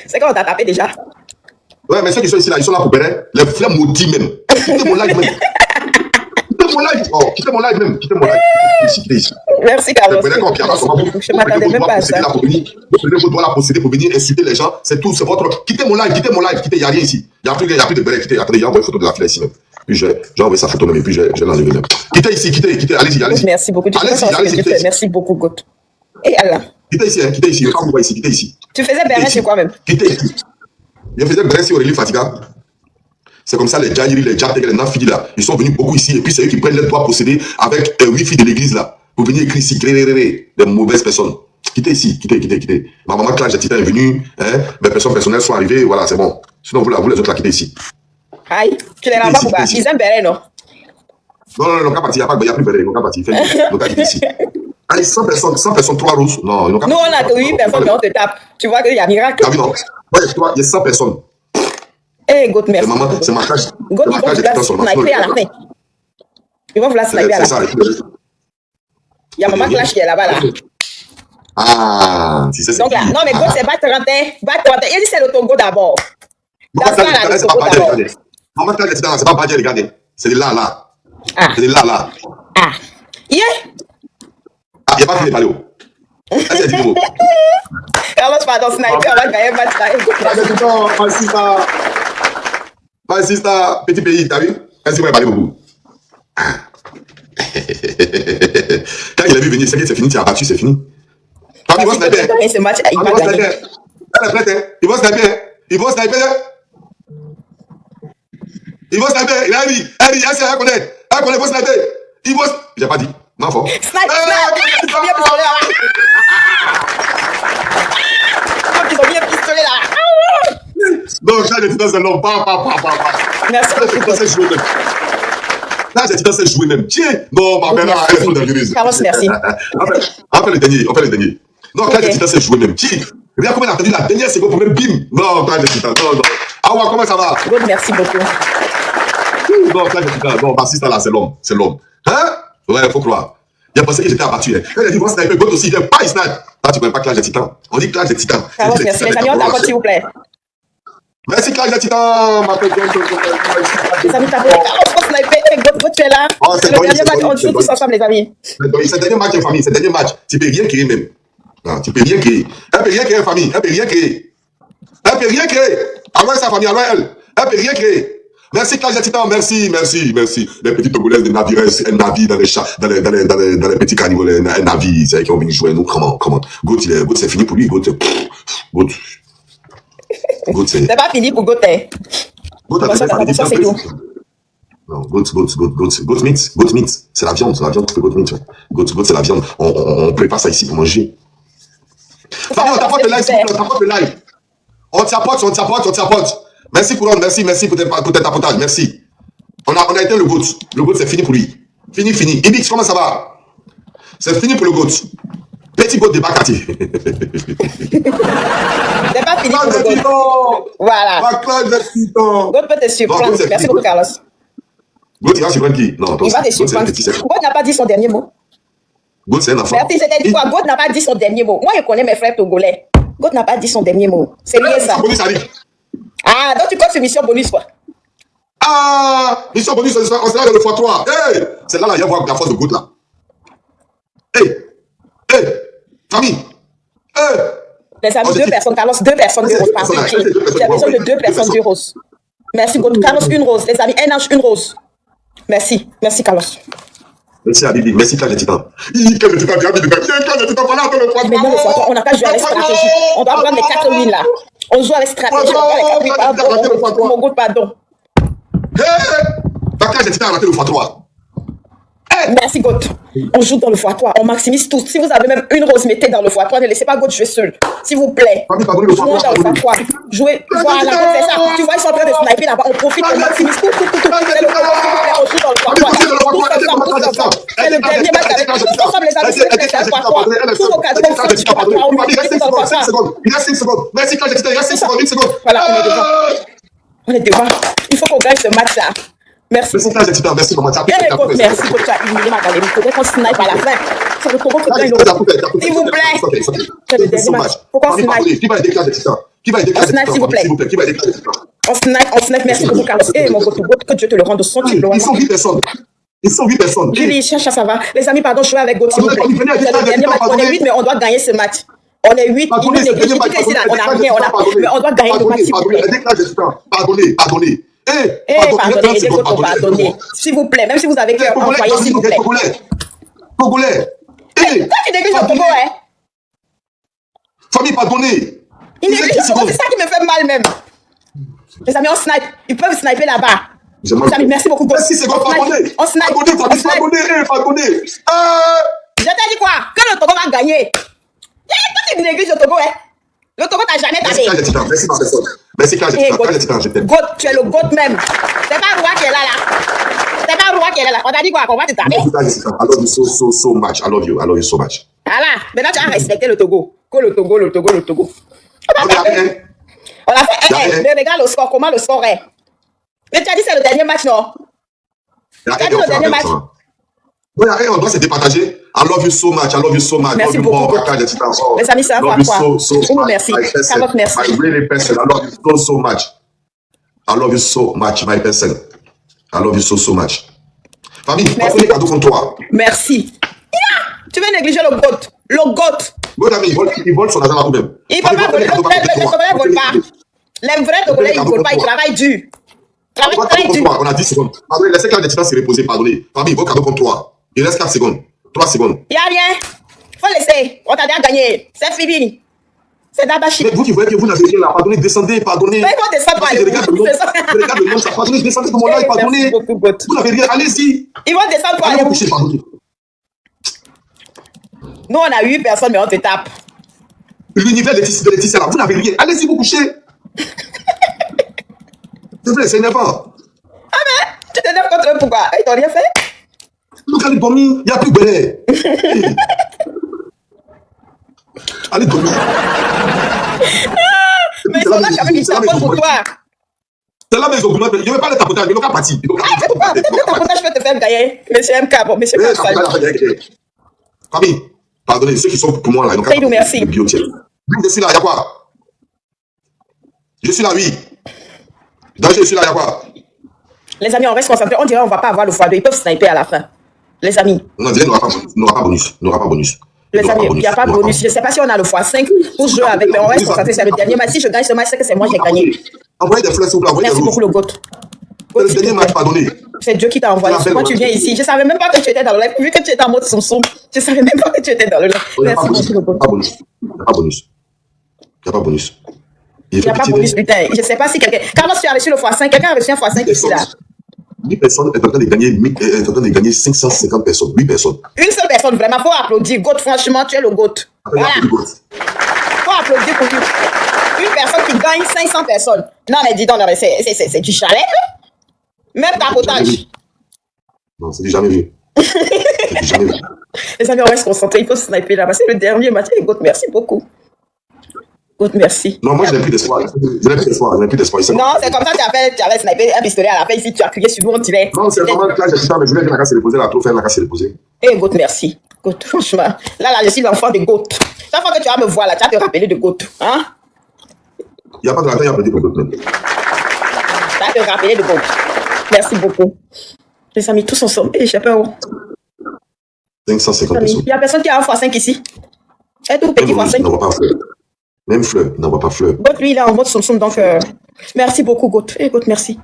C'est quand on t'a tapé déjà. Ouais, mais ceux qui sont ici là, ils sont là pour bérer. Les frères maudits même. Quittez mon live même. Quittez mon live même. Ici. Merci, Carlos. Je m'attendais même pas à ça. Vous prenez vos doigts là procéder pour venir insulter les gens. C'est tout, c'est votre. Quittez mon live. Il n'y a rien ici. Il n'y a plus de béret. Quittez. Attendez, il y a une photo de la fille ici même. Puis j'ai envoyé sa photo même et puis j'ai l'enlevé même. Quittez ici. Allez-y. Merci beaucoup. Allez-y. Merci beaucoup, Goth. Et Allah. Quittez ici. Je ne pas vous voir ici. Quittez ici. Tu faisais béret chez quoi même? Quittez ici. Je faisais béret sur Aurélie Fatiga. C'est comme ça les Djaniri, les Djateg, les Nafidi là, ils sont venus beaucoup ici et puis c'est eux qui prennent les droits procéder avec 8 filles de l'église là. Pour venir écrire ici, des mauvaises personnes. Quittez ici. Ma maman Clash de Titan est venue, hein, mes personnes personnelles sont arrivées, voilà, c'est bon. Sinon vous les autres là, quittez ici. Aïe, tu les renvoies pour bas. Ils aiment béret, non? Non, qu'à partir, il n'y a plus béret, ils n'ont qu'à partir. Donc quittez ici. Allez, 100 personnes, 3 roses. Non, ils n'ont qu'à partir. Nous, on a que 8 personnes, mais on te tape. Tu vois qu'il y a miracle. Ah oui, non. Ouais, il y a 100 personnes. Eh, Goth, merci. C'est ma cage. Goth, ils vont vous la sniper à la fin. Ils vont vous la sniper à la fin. Il y a maman Clash qui est là-bas, là. Ah, si c'est donc là, non, mais Goth, c'est pas 31. Il dit c'est le Togo d'abord. Maman Clash, c'est pas Badja, regardez. C'est de là. C'est de là. Ah. Yeah. Ah, il n'y a pas fini de parler. C'est du nouveau. Carlos, pardon, sniper, on va gagner le match là. My sister, petit pays, t'as vu? Est-ce que vous avez parlé beaucoup? Quand il a vu venir, c'est fini, tu as battu, c'est fini. Il va sniper. Ce match, il va gagner. Elle est prête, hein? Il va sniper. Il va sniper. Il a dit, elle connaît, il va sniper. Il va. J'ai pas dit. Non, fort. Sniper. Ils sont bien pistolés là. Ils sont bien pistolés là. Donc, là, les titans, c'est long. Merci beaucoup. Là, les titans, c'est joué même. Tiens. Non, ma mère, elle est trop dangereuse. Carlos, merci. On fait le dernier. Non, là, les titans, c'est joué même. Tiens. Regarde comment elle a attendu la dernière seconde pour même bim. Non, là, les titans. Non. Ah ouais, comment ça va? God, merci beaucoup. Non, là, les titans. Non, ma sister, là, c'est l'homme. Hein? Ouais, faut croire. Il a pensé que j'étais abattu. Quand il a dit, moi, sniper, God aussi, il vient pas, il snipe. Là, tu connais pas Clash des Titans. On dit Clash des Titans. Carlos, merci. Les amis, on t'accorde, s'il vous plaît. Merci, Clash des Titans. Les amis, t'as fait Carlos, faut sniper. God, tu es là. C'est le dernier match, on joue tous ensemble, les amis. C'est le dernier match en famille, c'est le dernier match. Tu peux rien créer même. Non, tu peux rien créer. Elle peut rien créer en famille, elle peut rien créer. Alors sa famille, alors elle peut rien créer. Merci Clash des Titans, merci. Les petites Togolaises de Navirès, elles naviguent dans les chats, dans les petits caniveaux, elles naviguent, c'est qui ont venu jouer nous, comment. Goth, c'est fini pour lui, Goth, c'est... C'est pas fini pour Goth, Goth a fait tout. Non, Goat meat, c'est la viande, tu fais Goat meat. Goat, c'est la viande. On prépare ça ici pour manger. Famille, on t'apporte le live, On t'apporte. Merci, Couronne, merci pour tes tapotages, merci. On a été le Goat. Le Goat, c'est fini pour lui. Fini. Ibix, comment ça va? C'est fini pour le Goat. Petit Goat de Bakati. C'est pas fini pour le Goat. Voilà. Goat peut te surprendre. Merci beaucoup, Carlos. Goat, il va surprendre qui? Non, attends. Il va te Goat, c'est un surprendre. petit cerf. God n'a pas dit son dernier mot. Goat, c'est un enfant. Merci, je t'ai dit quoi? God n'a pas dit son dernier mot. Moi, je connais mes frères togolais. God n'a pas dit son dernier mot. C'est lié ça. Bonus arrive. Ah, donc tu comptes sur mission bonus, quoi. Ah, mission bonus, on sera dans le x3. Hey, c'est là, il y a voir la force de Goat, là. Hey, hey, famille. Hey. Les amis, Oh, j'ai deux dit- personnes, Carlos, deux personnes, deux roses, pardon. Personne, J'ai besoin de deux personnes, deux roses. Merci, God. Carlos, une rose. Les amis, un ange, une rose. Merci, merci, Carlos. Merci à Bibi, merci Clash des Titans. Clash des Titans, Bibi, Clash des Titans, voilà, attends le Mais non, le fois, on n'a pas joué avec stratégie. On doit prendre les 4 wins là. On joue avec stratégie. On prend les 4 wins. Pardon. Mon God, pardon. Clash des Titans a raté le x3. Merci, God. On joue dans le x3. On maximise tout. Si vous avez même une rose, mettez dans le x3. Ne laissez pas God jouer seul. S'il vous plaît. Famille, pardonnez le Jouons dans le x3. x3. Jouez. Voilà, God, c'est ça. Tu vois, ils sont en train de sniper là-bas. On profite, on maximise tout. C'est le x3, s'il vous plaît. On joue dans le x3. Tous ensemble. C'est le dernier match avec tous ensemble, les amis. C'est le x3. Tous vos 4 Il reste 5 secondes. Merci Clash des Titans, il reste 5 secondes, 1 seconde. Voilà, on est devant. On est devant. Il faut qu'on gagne ce match là. Merci Merci beaucoup. Clash des Titans, merci pour moi. Bien, écoute, merci pour tu as humilié ma galerie. Il faudrait qu'on snipe à la fin. C'est le Togo qui gagne le. S'il vous plaît. C'est le dernier match. Pourquoi on snipe? Qui va aider Clash des Titans? Qui va aider Clash des Snipe, Titans? s'il vous plaît. Qui va aider Clash des Titans? On snipe, merci beaucoup, Carlos. Eh, mon Goto, que Dieu te le rende au son, tu le Ils sont 8 personnes. Ils sont 8 personnes. Julie, cherche, ça va. Les amis, pardon, jouez avec Goto, s'il vous plaît. Venez, C'est le dernier match. On est 8, mais on doit gagner ce match. On est 8, il nous néglige. On n'a rien, mais on doit gagner le match, s'il vous plaît. Pardonnez. Pardonnez. S'il vous plaît, même si vous avez cœur, envoyez, s'il vous plaît. Congolais. Pourquoi tu négliges le Togo, hein? Famille, pardonnez. Il néglige le Togo, c'est ça qui me fait mal, même. Les amis, on snipe. Ils peuvent sniper là-bas. Les amis, merci beaucoup. Merci, c'est quoi, pardonnez. On snipe. Pardonnez. Je t'ai dit quoi? Que le Togo va gagner. Toi, tu négliges le Togo, hein? Le Togo t'a jamais Merci, tapé. Clash des Titans. Merci, ma personne. Merci, Clash des Titans. Je t'aime. God, tu es le God même. C'est pas Roi qui est là. C'est pas Roi qui est là. On t'a dit quoi? Qu'on va te taper. Merci, Clash des Titans. I love you so much. I love you so much. Voilà. Maintenant, tu as respecté le Togo. Que le Togo. On a fait On a fait 1-1. Mais regarde le score. Comment le score est? Mais tu as dit c'est le dernier match, non? Il y a un, le dernier match. on doit se départager. I love you so much. Merci beaucoup. Les amis, ça va quoi? Merci. Carlos, merci. My really person. I love you so much. I love you so much, my person. I love you so much. Famille, pas tous les cadeaux contre toi. Merci. Tu veux négliger le GOAT. Le GOAT. Bon ami, il vole son argent là tout-même. Il ne peut pas voler. Les Togolais ne volent pas. Les vrais Togolais, ils ne volent pas. Ils travaillent dur. On a 10 secondes. Pardonnez, laissez Clash des Titans se reposer. Pardonnez. Famille, vos cadeaux contre toi. Il reste 4 secondes. 3 secondes. Il n'y a rien. Faut laisser. On t'a déjà gagné. C'est fini. C'est Dabashi. Mais vous qui voyez que vous n'avez rien là, pardonnez, descendez, pardonnez. Mais il faut descendre par Je regarde le nom, ça pardonnez, descendez de mon live, pardonnez. Vous n'avez rien, allez-y. Ils vont descendre pour Allez aller vous où? coucher, pardonnez. Nous, on a 8 personnes, mais on te tape. L'univers de Laetitia là, vous n'avez rien. Allez-y vous coucher. C'est vrai, c'est énervant. Ah mais, tu t'énerves contre eux, pourquoi? Ils t'ont rien fait? Look, allez dormir, il n'y a plus de belé. Allez dormir. Mais ils sont là quand même, ils tapotent pour toi. C'est là, mais ils ont voulu. Je ne vais pas les tapoter, mais ils n'ont qu'à partir. Ah, le tapotage peut te faire gagner. Monsieur MK, bon, monsieur MK, Famille, pardonnez, ceux qui sont pour moi là, ils n'ont qu'à partir. Merci. Je suis là, il y a quoi? Je suis là, oui. Danger, je suis là, il y a quoi? Les amis, on reste concentrés. On dirait qu'on ne va pas avoir le x2. Ils peuvent sniper à la fin. Les amis. On dirait qu'il n'aura pas bonus. Les amis, il n'y a pas de bonus. Je ne sais pas si on a le x5 pour jouer avec, mais on reste concentré. C'est le dernier match. Si je gagne ce match, c'est que c'est moi qui ai gagné. Envoyez des fleurs, s'il vous plaît. Merci beaucoup, le GOAT. C'est le dernier match, pardonnez. C'est Dieu qui t'a envoyé. Quand tu viens ici, je ne savais même pas que tu étais dans le live. Vu que tu étais en mode Samsung, je ne savais même pas que tu étais dans le live. Merci beaucoup, le GOAT. Il n'y a pas bonus. Il n'y a pas bonus. Il n'y a pas bonus, putain. Je ne sais pas si quelqu'un. Carlos, tu as reçu le x5. Quelqu'un a reçu un x5 ici, là. 8 personnes est en train de gagner 550 personnes. 8 personnes. Une seule personne, vraiment, faut applaudir. GOAT, franchement, tu es le GOAT. Voilà. Faut applaudir pour lui. Une personne qui gagne 500 personnes. Non, mais dis donc, c'est du chalet. Même tapotage. Non, c'est du jamais vu. C'est du jamais vu. Les amis, on reste concentrés. Il faut sniper là-bas. C'est le dernier match. Les GOAT, merci beaucoup. God, merci. Non, moi, je n'ai plus d'espoir. Je n'ai plus d'espoir. Non, c'est comme ça que tu avais snipé un pistolet à la fin ici, tu as crié sur nous, on dirait. Non, c'est vraiment là, j'ai dit, mais je voulais que la casse se reposer, la trop faire la casse se reposer. Eh, God, merci. God, franchement. Là, je suis l'enfant de God. Chaque fois que tu vas me voir là, tu vas te rappeler de God. Hein? Il n'y a pas de raton, il y a petit peu de God. Tu vas te rappeler de God. Merci beaucoup. Les amis, tous ensemble. Eh, j'ai peur. 550 pesos. Il n'y a personne qui a un x5 ici. Et tout petit x5. Il n'envoie pas fleur. Même fleur, il n'envoie pas fleur. God, lui, il est en mode Samsung, donc merci beaucoup, God. Eh, God, merci.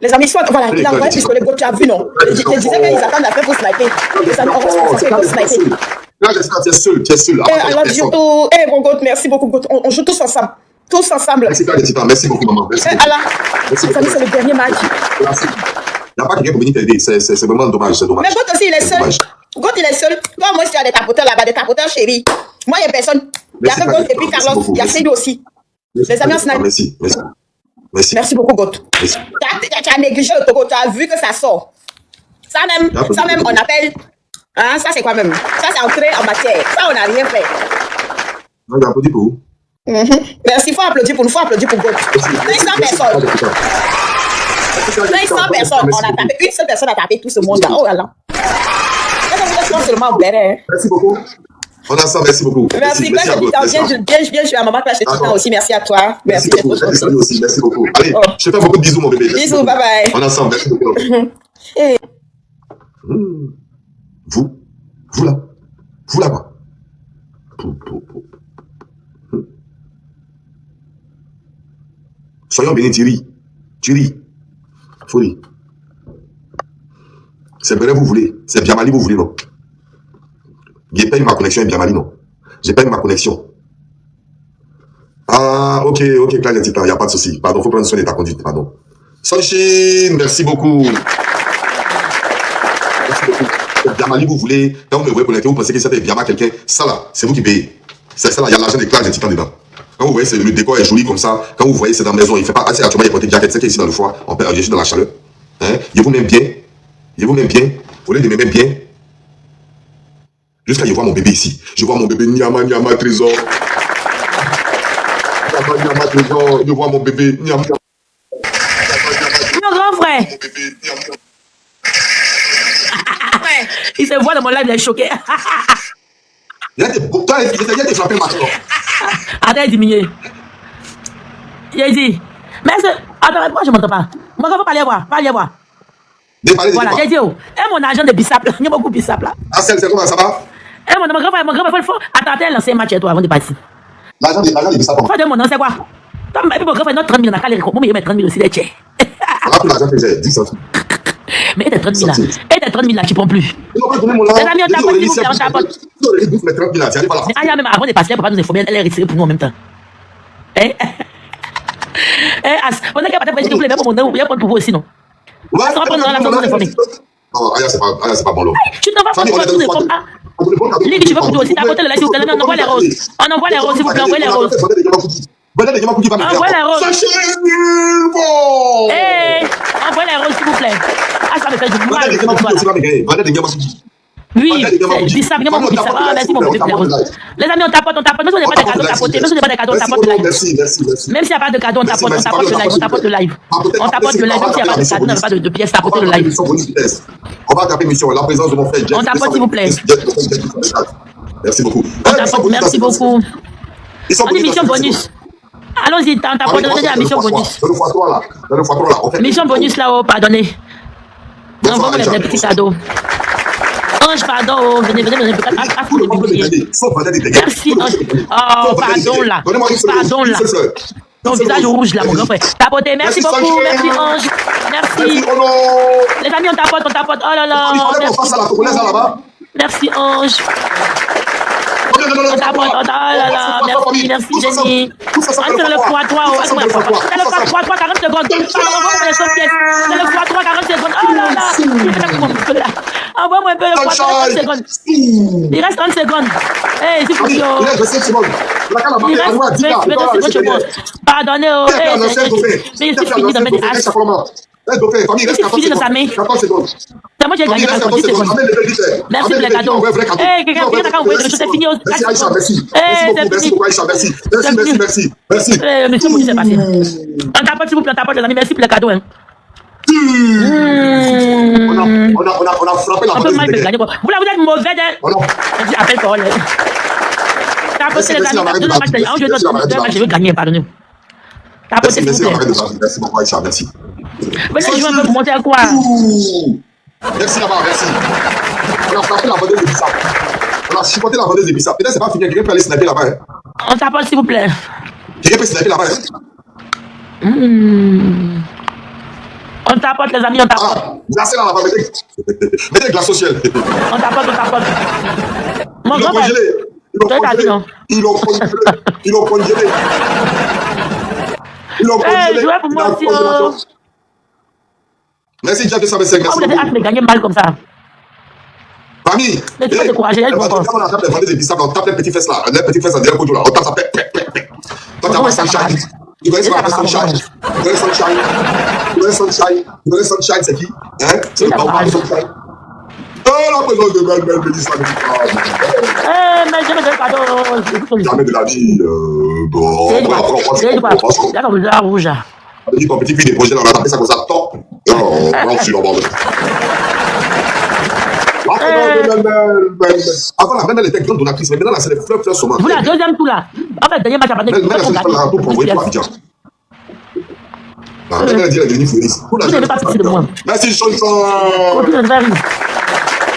Les amis, soit, voilà, il a envoyé pistolet, God, tu as vu, non? Je disais qu'ils attendent la fin pour sniper. Les amis, on va se faire sniper. Là, tu es seul, tu es seul. Eh, alors, YouTube, eh, bon, God, merci beaucoup, God. On joue tous ensemble. Tous ensemble. Merci beaucoup, maman. Merci beaucoup. Allah, les amis, c'est le dernier match. Merci. Il n'y a pas quelqu'un pour venir t'aider. C'est vraiment dommage. C'est dommage. Mais God aussi, il est seul. God, il est seul. Toi, moi, si tu as des tapoteurs là-bas, des tapoteurs chéris. Moi, il n'y a personne. Il y a que God et puis Carlos. Il y a Cédou aussi. Les amis, on snipe. Merci beaucoup, God. Tu as négligé le Togo. Tu as vu que ça sort. Ça même, on appelle. Hein, ça, c'est quoi même? Ça, c'est entré en matière. Ça, on n'a rien fait. Non, il a applaudi pour vous. Merci, il faut applaudir pour nous. Il faut applaudir pour God. 500 personnes. 500 personnes. On a tapé. Une seule personne a tapé tout ce monde-là. Oh là là. Merci beaucoup. On a ça, merci beaucoup. Merci, bien joué à maman Clash et Titan aussi. Merci à toi. Merci beaucoup. Merci beaucoup. Allez, je te fais beaucoup de bisous, mon bébé. Bisous, bye bye. On a ça, merci beaucoup. Vous là quoi? Soyons bénis, Thierry. Folie. C'est vrai, vous voulez. C'est Biamali, vous voulez, non? J'ai pas eu ma connexion avec Biamali, non? J'ai pas eu ma connexion. Ah, ok, Claire Titan, il n'y a pas de souci. Pardon, faut prendre soin de ta conduite, pardon. Sunshine, merci beaucoup. Merci beaucoup. Biamali, vous voulez. Quand vous me voyez connecter, vous pensez que c'était Biama quelqu'un. Ça là, c'est vous qui payez. C'est ça là, il y a l'argent de Claire Titan dedans. Quand vous voyez, le décor est joli comme ça. Quand vous voyez, c'est dans la maison. Il fait pas assez. Actuellement, il y a porté jacket. C'est ici dans le foie. On peut agir dans la chaleur. Hein? Je vous m'aime bien. Vous voulez de m'aimer bien. Jusqu'à je vois mon bébé ici. Je vois mon bébé Nyama Trésor. Nyama Trésor. Je vois mon bébé Nyama. Mon grand frère. Il se voit dans mon live, il est choqué. Il y a des frappés maintenant. Attends, il diminué. Il a dit. Mais attends, moi je m'entends pas. Moi, il faut parler à voir. Voilà, j'ai dit, mon agent de Bissap, il y a beaucoup de Bissap là. Ah, c'est comment ça va? Mon grand frère, il faut attendre lancer un match à toi avant de partir. L'agent de Bissap. Faut mon nom, c'est quoi? Toi, mon grand frère, notre 30 000, on a qu'à les récompenser. Moi, il met 30 000 aussi, les tchèques. On a pris l'argent que j'ai, 10 centimes. Mais et tes 30 000 là, tu prends plus. Les amis, on tapote, s'il vous plaît, on tapote. Ah, même avant de passer, papa nous informer, elle est retirée pour nous en même temps. On est capable de s'il vous plaît, même mon nom, il y a pas de pouvoir aussi, non? Ouais, ça va prendre dans la façon d'informer. Non, c'est pas bon là. Tu ne vas pas pouvoir nous informer. Ligue, tu veux pour toi aussi, tapoter le live, s'il vous plaît. On envoie les roses. On envoie les roses, s'il vous plaît, envoie les roses. Envoie les roses. Envoie les roses, s'il vous plaît. Ah, ça me fait du mal. Oui, Bissap, il y a beaucoup de Bissap. Ah, merci mon bébé. Les amis, on tapote. Même si on n'est pas de cadeaux tapotés, même si on n'est pas de cadeaux, on tapote le live. Même s'il n'y a pas de cadeaux, on tapote le live. On tapote le live. Même s'il n'y a pas de cadeaux, on n'a pas de pièces, tapoter le live. On va taper mission, la présence de mon frère. On tapote, s'il vous plaît. Merci beaucoup. On tapote, merci beaucoup. On dit mission bonus. Allons-y, on tapote, on dit la mission bonus. Mission bonus là-haut, pardonnez. Envoie-moi les petits cadeaux. Ange, pardon, venez, merci, Ange. Oh, pardon là. Ton visage rouge là, mon grand frère. Tapoté, merci beaucoup, merci Ange. Merci. Les amis, on tapote. Oh là là. Merci Ange. On tapote, oh là là. Merci Jenny. On est dans le x3, c'est le x3, 40 secondes. C'est le x3, 40 secondes. Oh là là. Envoie-moi un peu le x3, 30 secondes. Il reste 30 secondes. Hey, c'est fou. Il reste 20 secondes chez moi. Pardonnez, mais c'est fini de mettre H. C'est fini dans sa main. C'est moi qui ai gagné 10 secondes. Merci pour les cadeaux. Hey, quelqu'un a envoyé des choses, c'est fini. Merci Aïcha, merci. Hey, c'est fini. Merci. Merci. Monsieur Mouni, c'est passé. On tapote, s'il vous plaît, on tapote, les amis. Merci pour les cadeaux. Hein. On a frappé la On peut mal vendeuse. gagner. Vous êtes mauvais. Je appelle parole. Tapotez les amis. Je veux gagner, pardonnez. Tapotez, s'il vous plaît. Merci beaucoup, Aïcha, merci. Venez jouer un peu pour monter à quoi? Merci là-bas, merci. On a frappé la vendeuse de Bissap. On a chipoté la vendeuse de Bissap. Peut-être c'est pas fini, quelqu'un peut aller sniper là-bas. Hein. On tapote, s'il vous plaît. Quelqu'un peut sniper là-bas. Hein. On tapote, les amis, on tapote. Ah, glacé là là-bas, mettez le glace au ciel. On tapote, on tapote. Mon Ils l'ont grand-père. congelé. Ils l'ont congelé. Ils l'ont congelé. Ils l'ont congelé. Jouez pour moi aussi. Merci, Jeff 225. Merci. Vous avez hâte de gagner mal comme ça. Famille. Mais tu vas décourager, elle, quand on tape les vendeurs de Bissap, on tape les petits fesses là. Les petits fesses en derrière là. On tape ça. Toi, tu as pas Sunshine. Tu connais ce qu'on appelle Sunshine? Tu connais Sunshine? Tu connais Sunshine? Tu connais Sunshine, c'est qui? Hein? C'est le papa de Sunshine. Oh, la présence de Belle me dit ça. Mais je me donne cadeau. Jamais de la vie. Bon, on va rouge. On dit qu'on petit fille des projets, on a tapé ça comme ça. Top. Non, on suit le bordel. Avant la Belle était grande donatrice, mais maintenant c'est les fleurs saumon. Vous la deuxième tour là. En fait, dernier match à partir de la pour envoyer pour Abidjan. La Belle dit la dernière fleuriste. Vous n'aimez pas pitié de moi. Merci, Chanson.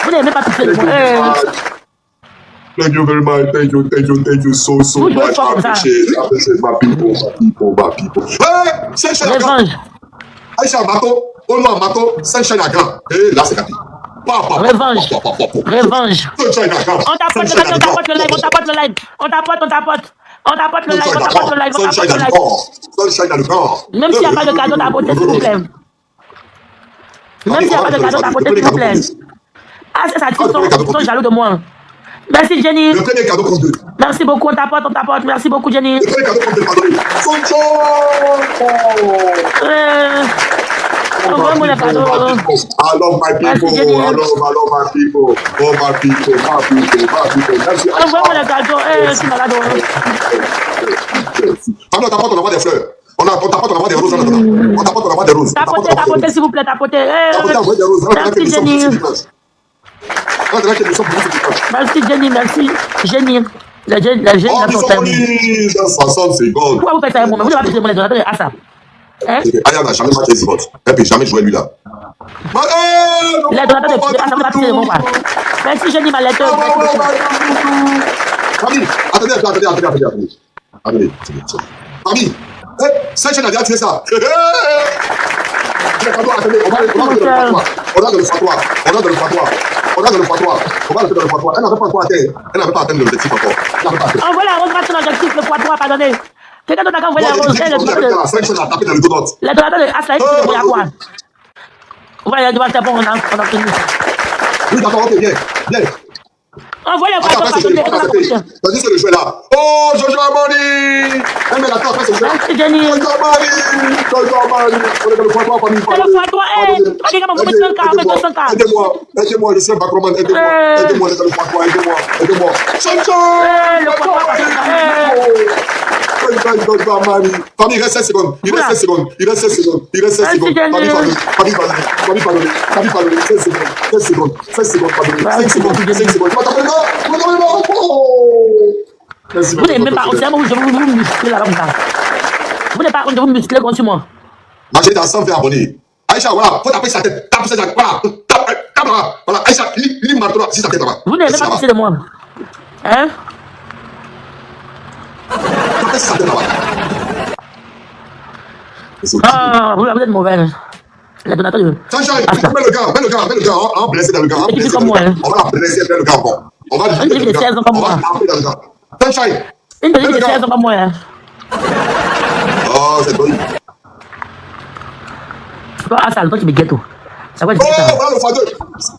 Vous n'aimez pas pitié de moi. Thank you very much. Thank you so much. Appreciate my people. Hey, Sunshine à grand. Aïcha Mato, au nom Mato, Sunshine à grand. Et là, c'est capté. Revanche. Sunshine à grand. On tapote le live. On tapote le live. Sunshine à le grand. Même s'il n'y a pas de cadeau tapoté, s'il vous plaît. Même s'il n'y a pas de cadeau tapoté, s'il vous plaît. Ah, c'est ça, ils sont jaloux de moi. Merci Jenny. Le premier cadeau compte 2. Merci beaucoup, on tapote. Merci beaucoup Jenny. Le premier cadeau compte 2, pardon. Envoie-moi le cadeau. I love my people. I love my people. Oh my people. Merci. Envoie-moi le cadeau. C'est malade. On tapote, on envoie des fleurs. On tapote, on envoie des roses. On tapote, on envoie des roses. Tapotez, s'il vous plaît, tapotez. Tapotez, envoie des roses. Merci Jenny. Merci Jenny, merci Jenny. La Jenny, oh, ils sont connus dans 60 secondes. Pourquoi vous faites ça à moi? Vous n'avez pas fait mon donateurs à ça. Hein? Aya n'a jamais matché les votes. Et puis jamais joué lui là. Les donateurs de ça ne va pas passer de moi. Merci Jenny, ma lettre. Famille, attendez. Famille, Saint-Jean a déjà tiré ça. On a le fatwa. Elle n'avait pas encore atteint. Elle n'avait pas atteint l'objectif encore. Envoie la rose maintenant, l'objectif, le fatwa, pardonnez. Quelqu'un d'autre a envoyé la rose. Saint-Jean a tapé dans le dos d'autre. Les donateurs de Aslaïd, c'est pour quoi? Voilà, il doit être bon, on a obtenu. Oui, d'accord, ok, bien. Envoie le fatwa, pardonnez. Vas-y, c'est le jeu là. Oh, Jojo Amani. Mais attends, après c'est le jeu. Merci Jenny. Jojo Amani. On est dans le fatwa, famille. C'est le fatwa, Aidez-moi, je sais pas comment. Aidez-moi, on est dans le fatwa, aidez-moi. Le fatwa, famille, il reste 16 secondes. Il reste 16 secondes. Famille, pardonnez. 16 secondes. 5 secondes. Vous n'aimez même pas, c'est moi, je vous muscler là comme ça. Vous n'avez pas honte de vous muscler contre moi. Moi, j'ai dans 120 abonnés. Aïcha, voilà, faut taper sa tête. Tape sa tête. Voilà, Aïcha, lis marteau là, si sa tête là-bas. Vous n'aimez pas pousser de moi. Hein? Tapez sa tête là-bas. Ah, vous êtes mauvais. Les donateurs de... Sunshine, mets le gars, on va blesser dans le gars. On va la blesser dans le gars encore. On va taper dans le gars. Sunshine. Une de 16 ans comme moi. Oh, c'est bon. Ah, ça, le temps qui me ghetto. Ça va être ça. Oh, voilà le fardeau.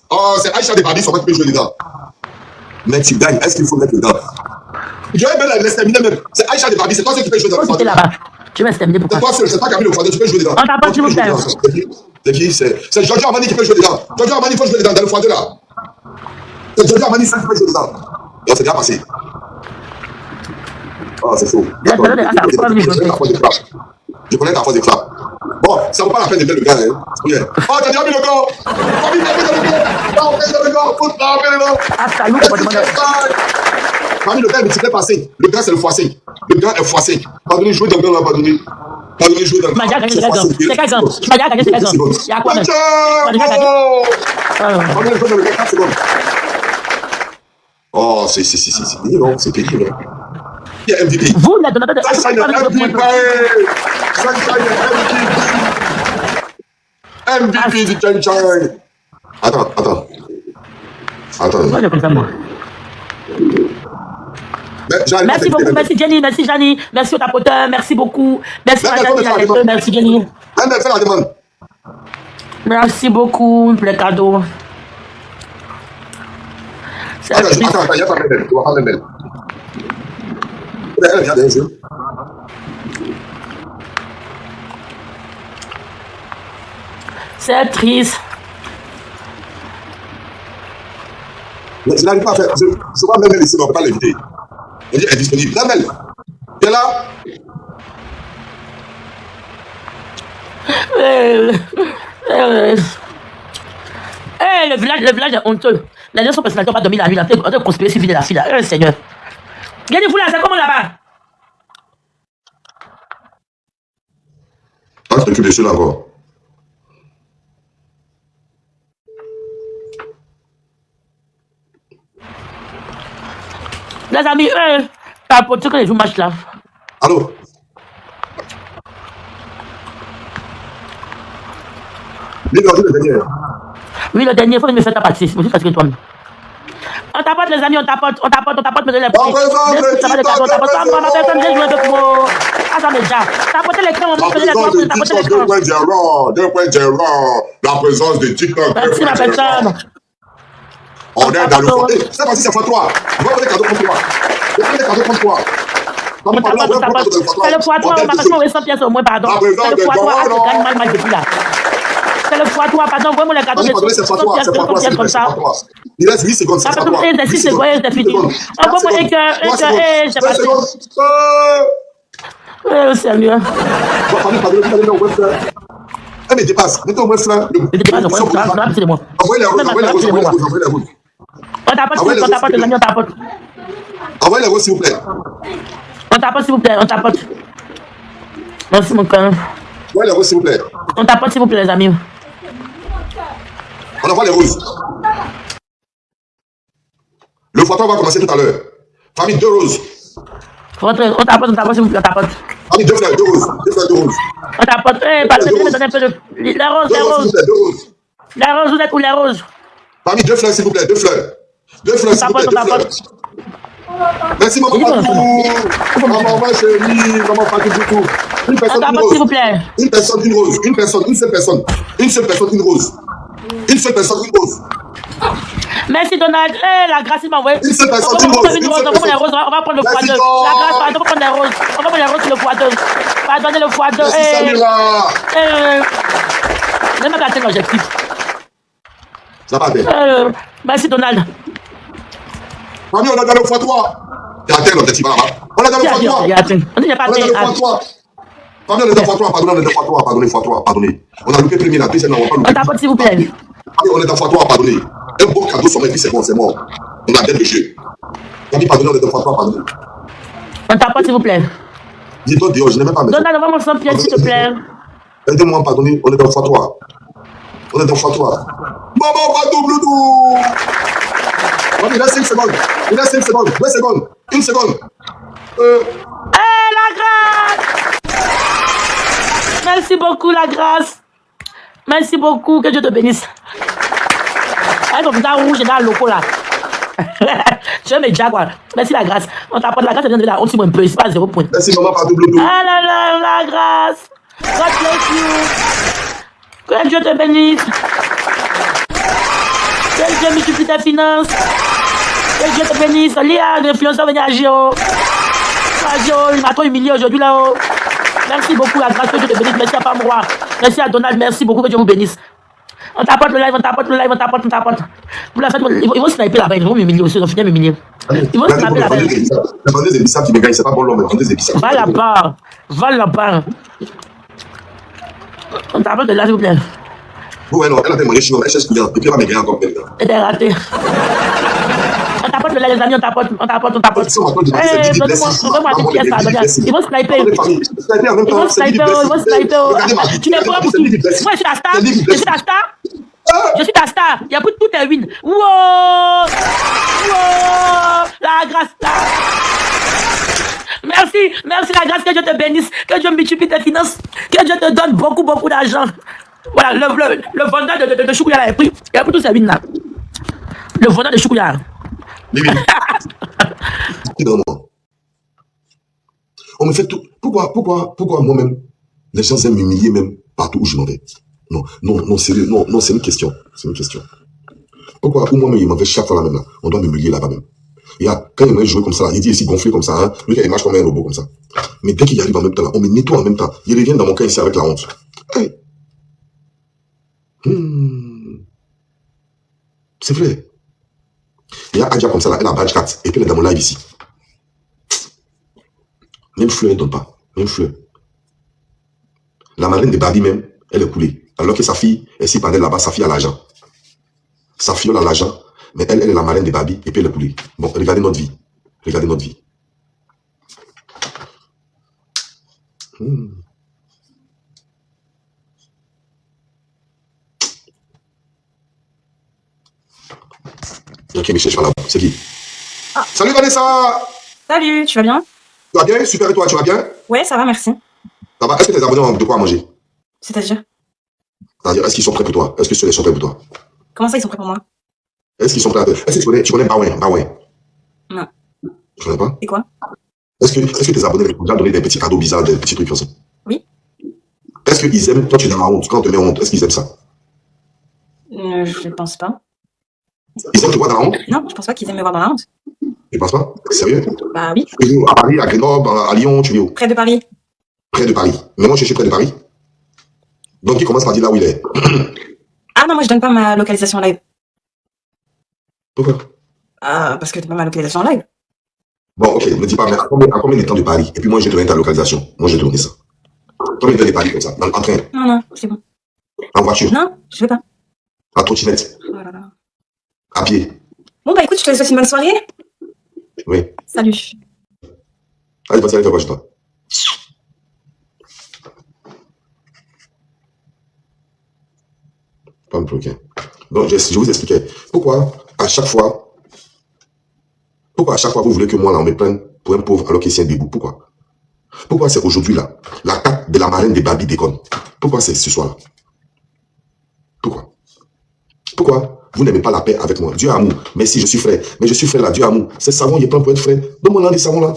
Oh, c'est Aïcha Debadi, ça va te jouer dedans. Mais tu gagnes, est-ce qu'il faut mettre dedans? Je vais même laisser terminer même. C'est Aïcha Debadi, c'est toi seul qui peux jouer dans le fardeau. Tu vas se terminer pourquoi? C'est toi seul, c'est toi qui as mis le fardeau, tu peux jouer dedans. On t'a pas dit vous faire. C'est qui? C'est Giorgio Armani qui peut jouer dedans. Giorgio Armani, il faut jouer dedans, dans le fardeau là. C'est Giorgio Armani, ça qui peut jouer dedans. Donc c'est bien passé. Ah, c'est faux. D'accord. Je connais ta force de frappe. Bon, ça vaut pas la peine de mettre le gars, hein. Yeah. Oh, t'as déjà mis le gars. Famille, t'as mis le gars. T'as mis le gars. Faut te frapper le gars. Ah, salut, on va demander. Famille, le gars est multiplié par 5. Le gars, c'est le x5. Le gars est x5. Pardonnez, jouez dans le gars là, pardonnez. Pardonnez, jouez dans le gars. Tu m'as déjà gagné, c'est quel exemple? Il y a quoi même? Pardonnez, jouez dans le gars 4 secondes. Oh, c'est pénible, c'est pénible. Il y a MVP. Vous, les donateurs de Sunshine MVP. Sunshine MVP. MVP du Sunshine. Attends. Moi, je préfère moi. Merci beaucoup, merci Jenny, merci Jani, merci au tapoteur, merci beaucoup. Merci merci Jenny. Fais la demande. Merci beaucoup pour les cadeaux. Attends, il y a pas de mail. Tu vas prendre le mail. Elle vient d'un jeu. C'est triste. Mais je n'arrive pas à faire. Je vois même ici, mais on ne peut pas l'éviter. On dit elle est disponible. La mail. Tu es là? Le village est honteux. Les gens sont personnellement pas dormi la nuit. On a conspiré sur la fille là. Seigneur. Gagnez-vous là, c'est comment là-bas? Ah, je t'occupe de ceux-là encore. Les amis, t'as apporté que les jours match là. Allô? Oui, le dernier, il faut que je me fasse ta partie. C'est parce que toi-même. On tapote les amis, on tapote, me donne les prix. Ça va les cadeaux, on tapote. Ma personne, j'ai joué avec moi. Ah, ça me déjà. Tapotez l'écran, on me donne les prix, tapotez l'écran. 2 points Gérard. La présence de TikTok. Merci ma personne. On est dans le fond. C'est pas si c'est x3. Je vais prendre les cadeaux contre toi. Je vais prendre les cadeaux contre toi. On tapote. C'est le x3, ma personne, on 100 pièces au moins, pardon. C'est le x3, je gagne mal depuis là. C'est le x3, pardon, vraiment les cadeaux de c'est x3 comme ça. Il reste 8 secondes, c'est x3. C'est 6 secondes, c'est fini. Envoie-moi un cœur, j'ai pas fait. C'est mieux. Elle me dépasse. Mettez au moins cela. C'est moi. Envoyez les roses. On tapote, les amis, on tapote. Envoyez les roses, s'il vous plaît. On tapote, s'il vous plaît, on tapote. Merci, mon cœur. Envoyez les roses, s'il vous plaît. On tapote, s'il vous plaît, les amis. On envoie les roses. Le x3 va commencer tout à l'heure. Famille, 2 roses. On tapote, s'il vous plaît, on tapote. Famille, 2 fleurs, 2 roses. 2 fleurs, 2 roses. On tapote. Me donner un peu de. La rose. La rose, vous êtes où, la rose? Famille, 2 fleurs, s'il vous plaît, 2 fleurs. 2 fleurs, s'il vous plaît, 2 fleurs. Merci, maman Fatou. Maman chérie, maman Fatou, beaucoup. Une personne, une rose. S'il vous plaît. Une personne, une rose. Une personne, une seule personne. Une seule personne, une rose. Une seule personne, une rose. Merci Donald. La grâce, il m'a envoyé. Une seule personne, une rose. On va prendre le x2. La grâce, pardon, on va prendre les roses. On va prendre les roses sur le x2. Pardonnez le x2. Merci Samira. Ne me gâtez l'objectif. Ça va bien. Merci Donald. Mamie, on a dans le x3. Il y a atteint l'objectif là-bas. On a dans le x3. On n'est pas dans le x3. Famille, on est dans le x3. Pardonnez, on est dans le x3. Pardonnez, x3. Pardonnez. On a loupé premier là. Deuxième, on va pas louper. On tapote, s'il vous plaît. Famille, on est dans le x3. Pardonnez. Un beau cadeau sommet, puis c'est bon, c'est mort. On a bien le jeu. Famille, pardonnez, on est dans le x3. Pardonnez. On tapote, s'il vous plaît. Dis-toi dehors, je n'ai même pas mis. Donald, envoie-moi 100 pièces, s'il te plaît. Aidez-moi, pardonnez, on est dans le x3. On est dans le x3. Maman, pas double nous. Il reste 5 secondes. Il reste 5 secondes. 2 secondes. 1 seconde. La grâce. Merci beaucoup, la grâce. Merci beaucoup. Que Dieu te bénisse. Avec ton putain rouge et dans le loco là. Je me dis quoi. Merci la grâce. On t'apporte la grâce, elle vient de là. On s'y un peu. C'est pas 0 point. Merci maman, pas double nous. Ah là là, la grâce. God bless you. Que Dieu te bénisse. Que Dieu multiplie tes finances. Que Dieu te bénisse. Léa, l'influenceur venu à Gio. Il m'a trop humilié aujourd'hui là-haut. Merci beaucoup, la grâce, que Dieu te bénisse. Merci à Pamroa. Merci à Donald, merci beaucoup, que Dieu vous bénisse. On tapote le live, on tapote le live, on tapote. Pour la fête, ils vont sniper là-bas, ils vont m'humilier aussi, ils vont finir m'humilier. Ils vont sniper là-bas. La vendeuse des bissap qui me gagne, c'est pas bon l'homme, la vendeuse des bissap. Va là-bas, va là-bas. On t'appelle de là, s'il vous plaît. Ouais, non, elle a fait manger chinois, elle cherche client, et puis elle va me gagner encore quelqu'un. Elle est ratée. On t'apporte de là, les amis, on t'apporte. Donne-moi tes pièces là, ils vont sniper. Ils vont sniper. Tu n'es pas pour tout. Moi, je suis la star. Je suis ta star. Il y a plus de tout est win. Wow! La grâce. Merci la grâce, que Dieu te bénisse, que Dieu multiplie tes finances, que Dieu te donne beaucoup d'argent. Voilà, le vendeur de choukouya là est pris. Il y a plus tout ces wins là. Le vendeur de choukouya. On me fait tout. Pourquoi moi-même, les gens aiment m'humilier même partout où je m'en vais? Non, sérieux, non, c'est une question. Pourquoi moi-même, il m'en fait chaque fois la même là? On doit m'humilier là-bas même. Et quand il m'a joué comme ça, il dit ici gonflé comme ça, hein, lui il marche comme un robot comme ça. Mais dès qu'il arrive en même temps là, on me nettoie en même temps. Il revient dans mon cas ici avec la honte. Hey. C'est vrai. Il y a Adja comme ça là, elle a badge 4 et puis elle est dans mon live ici. Même fleur, elle ne donne pas. Même fleur. La marraine de Barbie même, elle est coulée. Alors que sa fille, elle s'y pendait là-bas, sa fille a l'argent. Sa fille a l'argent, mais elle est la marraine de Barbie et puis elle est coulée. Bon, regardez notre vie. Ok, mais cherche pas là. C'est qui? Ah. Salut Vanessa! Salut, tu vas bien? Tu vas bien? Super, et toi, tu vas bien? Ouais, ça va, merci. Ça va? Est-ce que tes abonnés ont de quoi manger? C'est-à-dire? C'est-à-dire, est-ce qu'ils sont prêts pour toi? Est-ce que ceux-là sont prêts pour toi? Comment ça, ils sont prêts pour moi? Est-ce qu'ils sont prêts à... Est-ce que tu connais Baouin? Non. Tu connais pas? C'est quoi? Est-ce que tes abonnés ont déjà donné des petits cadeaux bizarres, des petits trucs comme ça? Oui. Est-ce qu'ils aiment, toi tu es dans la honte, quand on te met en honte, est-ce qu'ils aiment ça? Je pense pas. Ils aiment te voir dans la honte? Non, je pense pas qu'ils aiment me voir dans la honte. Tu penses pas? Sérieux? Bah oui. Tu es où? À Paris, à Grenoble, à Lyon, tu es où? Près de Paris. Près de Paris. Mais moi je suis près de Paris. Donc il commence par dire là où il est. Ah non, moi je donne pas ma localisation en live. Pourquoi? Parce que t'as pas ma localisation en live. Bon, ok, ne me dis pas, mais à combien de temps de Paris? Et puis moi je vais te donner ta localisation. Moi je vais te donner ça. Combien de temps de Paris comme ça? En train? Non, c'est bon. En voiture? Non, je veux pas. En trottinette? Oh là là. À pied? Bon bah écoute, je te souhaite une bonne soirée. Oui. Salut. Allez, vas-y, allez, fais quoi chez toi? Pas me bloquer. Donc, je vous expliquais. Pourquoi à chaque fois vous voulez que moi, là, on me prenne pour un pauvre alors qu'il est un bébou? Pourquoi? Pourquoi c'est aujourd'hui, là, l'attaque de la marraine de Babi déconne? Pourquoi c'est ce soir-là? Pourquoi vous n'aimez pas la paix avec moi? Dieu amour. Mais si je suis frère, mais je suis frère là, Dieu amour. C'est savon, il est plein pour être frère. Donne-moi l'un des savons là.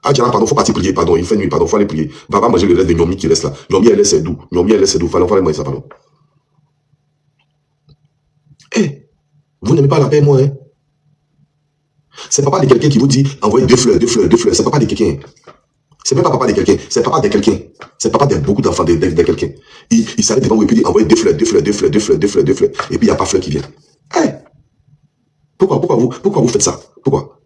Ah, Diana, pardon, faut partir prier, pardon. Il fait nuit, pardon, faut aller prier. Va manger le reste de Nyomi qui reste là. Nyomi, elle est doux. Fallait manger ça, pardon. Eh, vous n'aimez pas la paix, moi, hein? C'est papa de quelqu'un qui vous dit envoyez deux fleurs. C'est papa de quelqu'un. C'est même pas papa de quelqu'un. C'est papa de quelqu'un. C'est papa de beaucoup d'enfants de quelqu'un. Il s'arrête devant vous et puis il dit envoyez deux fleurs. Et puis il n'y a pas fleur qui vient. Eh, pourquoi vous faites ça? Pourquoi?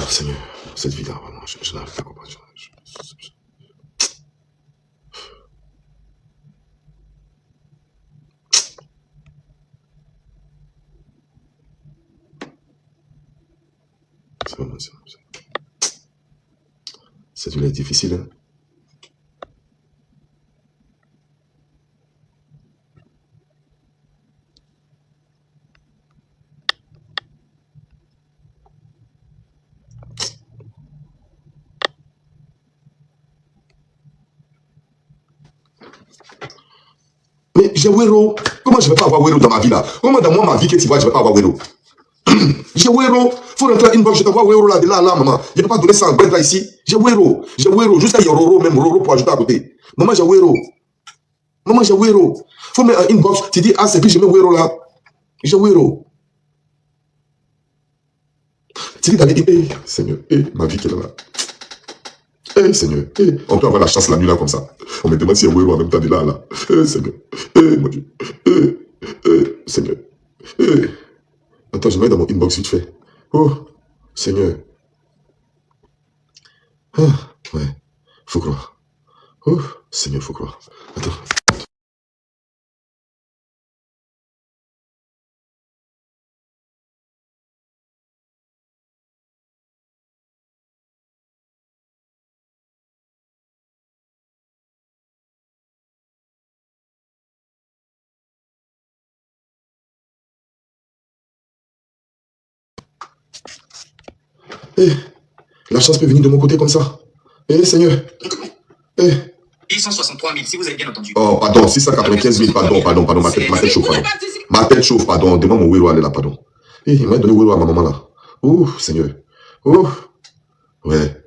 Seigneur, cette vie-là, vraiment, je n'arrive pas à comprendre. Cette vie-là est difficile, hein? Mais j'ai Wero. Comment je ne vais pas avoir Wero dans ma vie là? Comment dans moi, ma vie que tu vois, je ne vais pas avoir Wero? J'ai Wero. Faut rentrer à inbox, je t'envoie Wero là, de là, maman. Je ne peux pas donner ça en bref là ici. J'ai Wero. Juste là, il y a Roro même, Roro pour ajouter à côté. Maman, j'ai Wero. Faut mettre un inbox, tu dis, ah, c'est puis je mets Wero là. J'ai Wero. Tu dis d'aller, Seigneur, ma vie qui est là. Eh, Seigneur, on peut avoir la chance la nuit là comme ça. On me demande si on en même temps de là, là. Seigneur, mon Dieu. Seigneur. Attends, je vais dans mon inbox vite fait. Oh, Seigneur. Ah, ouais, faut croire. Oh, Seigneur, faut croire. Attends. La chance peut venir de mon côté comme ça. Seigneur. 163 000, si vous avez bien entendu. Oh, pardon, 695 000, pardon, ma tête chauffe, pardon. Ma tête chauffe, pardon. Demande mon Wero, elle est là, pardon. Il m'a donné Wero à ma maman, là. Oh, Seigneur. Oh, ouais.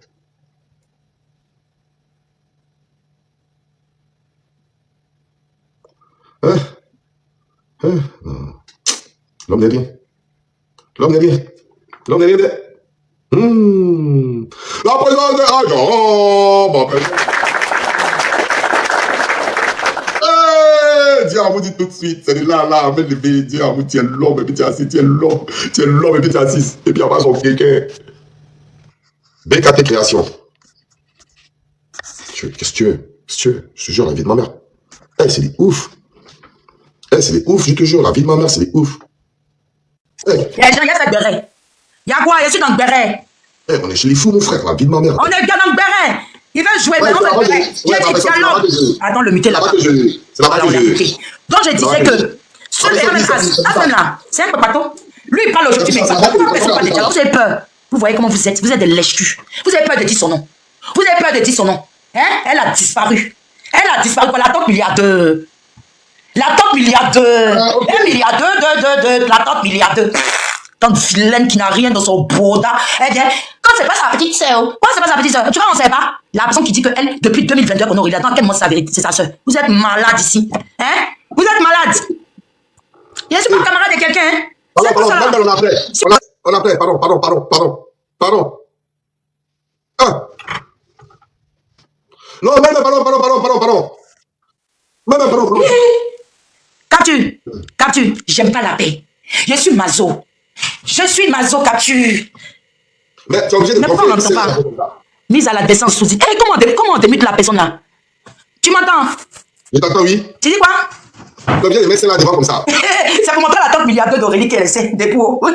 L'homme n'est rien. L'homme n'est rien. L'homme n'est rien. La présence de Ajan, ma belle. Dieu vous dit tout de suite, c'est là, amène le bébé, Dieu vous tient l'homme, et puis tu es assis, tu es l'homme, et puis tu es assis, et puis après son quelqu'un. BKT Création. Qu'est-ce que tu veux? Je te jure, la vie de ma mère. C'est des ouf. C'est des ouf, je te jure, la vie de ma mère, c'est des ouf. Il y a cette béret. Il y a quoi? Je suis dans le béret. On est chez les fous, mon frère, la vie de ma mère. On est bien dans le béret. Il veut jouer maintenant dans le béret. Attends, le muter là-bas. Donc je disais que là, c'est un peu paton. Lui, il parle aujourd'hui, mais pourquoi ne pas de dialogue? Vous avez peur. Vous voyez comment vous êtes des lèches-culs. Vous avez peur de dire son nom. Vous avez peur de dire son nom. Hein? Elle a disparu. Elle a disparu pour la top milliardaire. La top milliardaire. Un milliardaire, la top milliardaire. Tant de vilaine qui n'a rien dans son boda. Eh bien, quand c'est pas sa petite sœur, tu vois, on sait pas. La personne qui dit qu'elle, depuis 2022, qu'on aurait là, dans quel mois c'est sa sœur. Vous êtes malade ici. Hein? Vous êtes malade. Je suis pas camarade de quelqu'un, hein? Pardon, on a fait. Pardon. Ah. Non, pardon. Captu, j'aime pas la paix. Je suis mazo, Captu. Mais tu es obligé de comprendre. Mise à la décence sous-dit. Comment on démute la personne là? Tu m'entends? Je t'entends, oui. Tu dis quoi? Tu es obligé de mettre là devant comme ça. Ça pour montrer la top milliardaire d'Aurélie qu'elle essaie des pots. Mais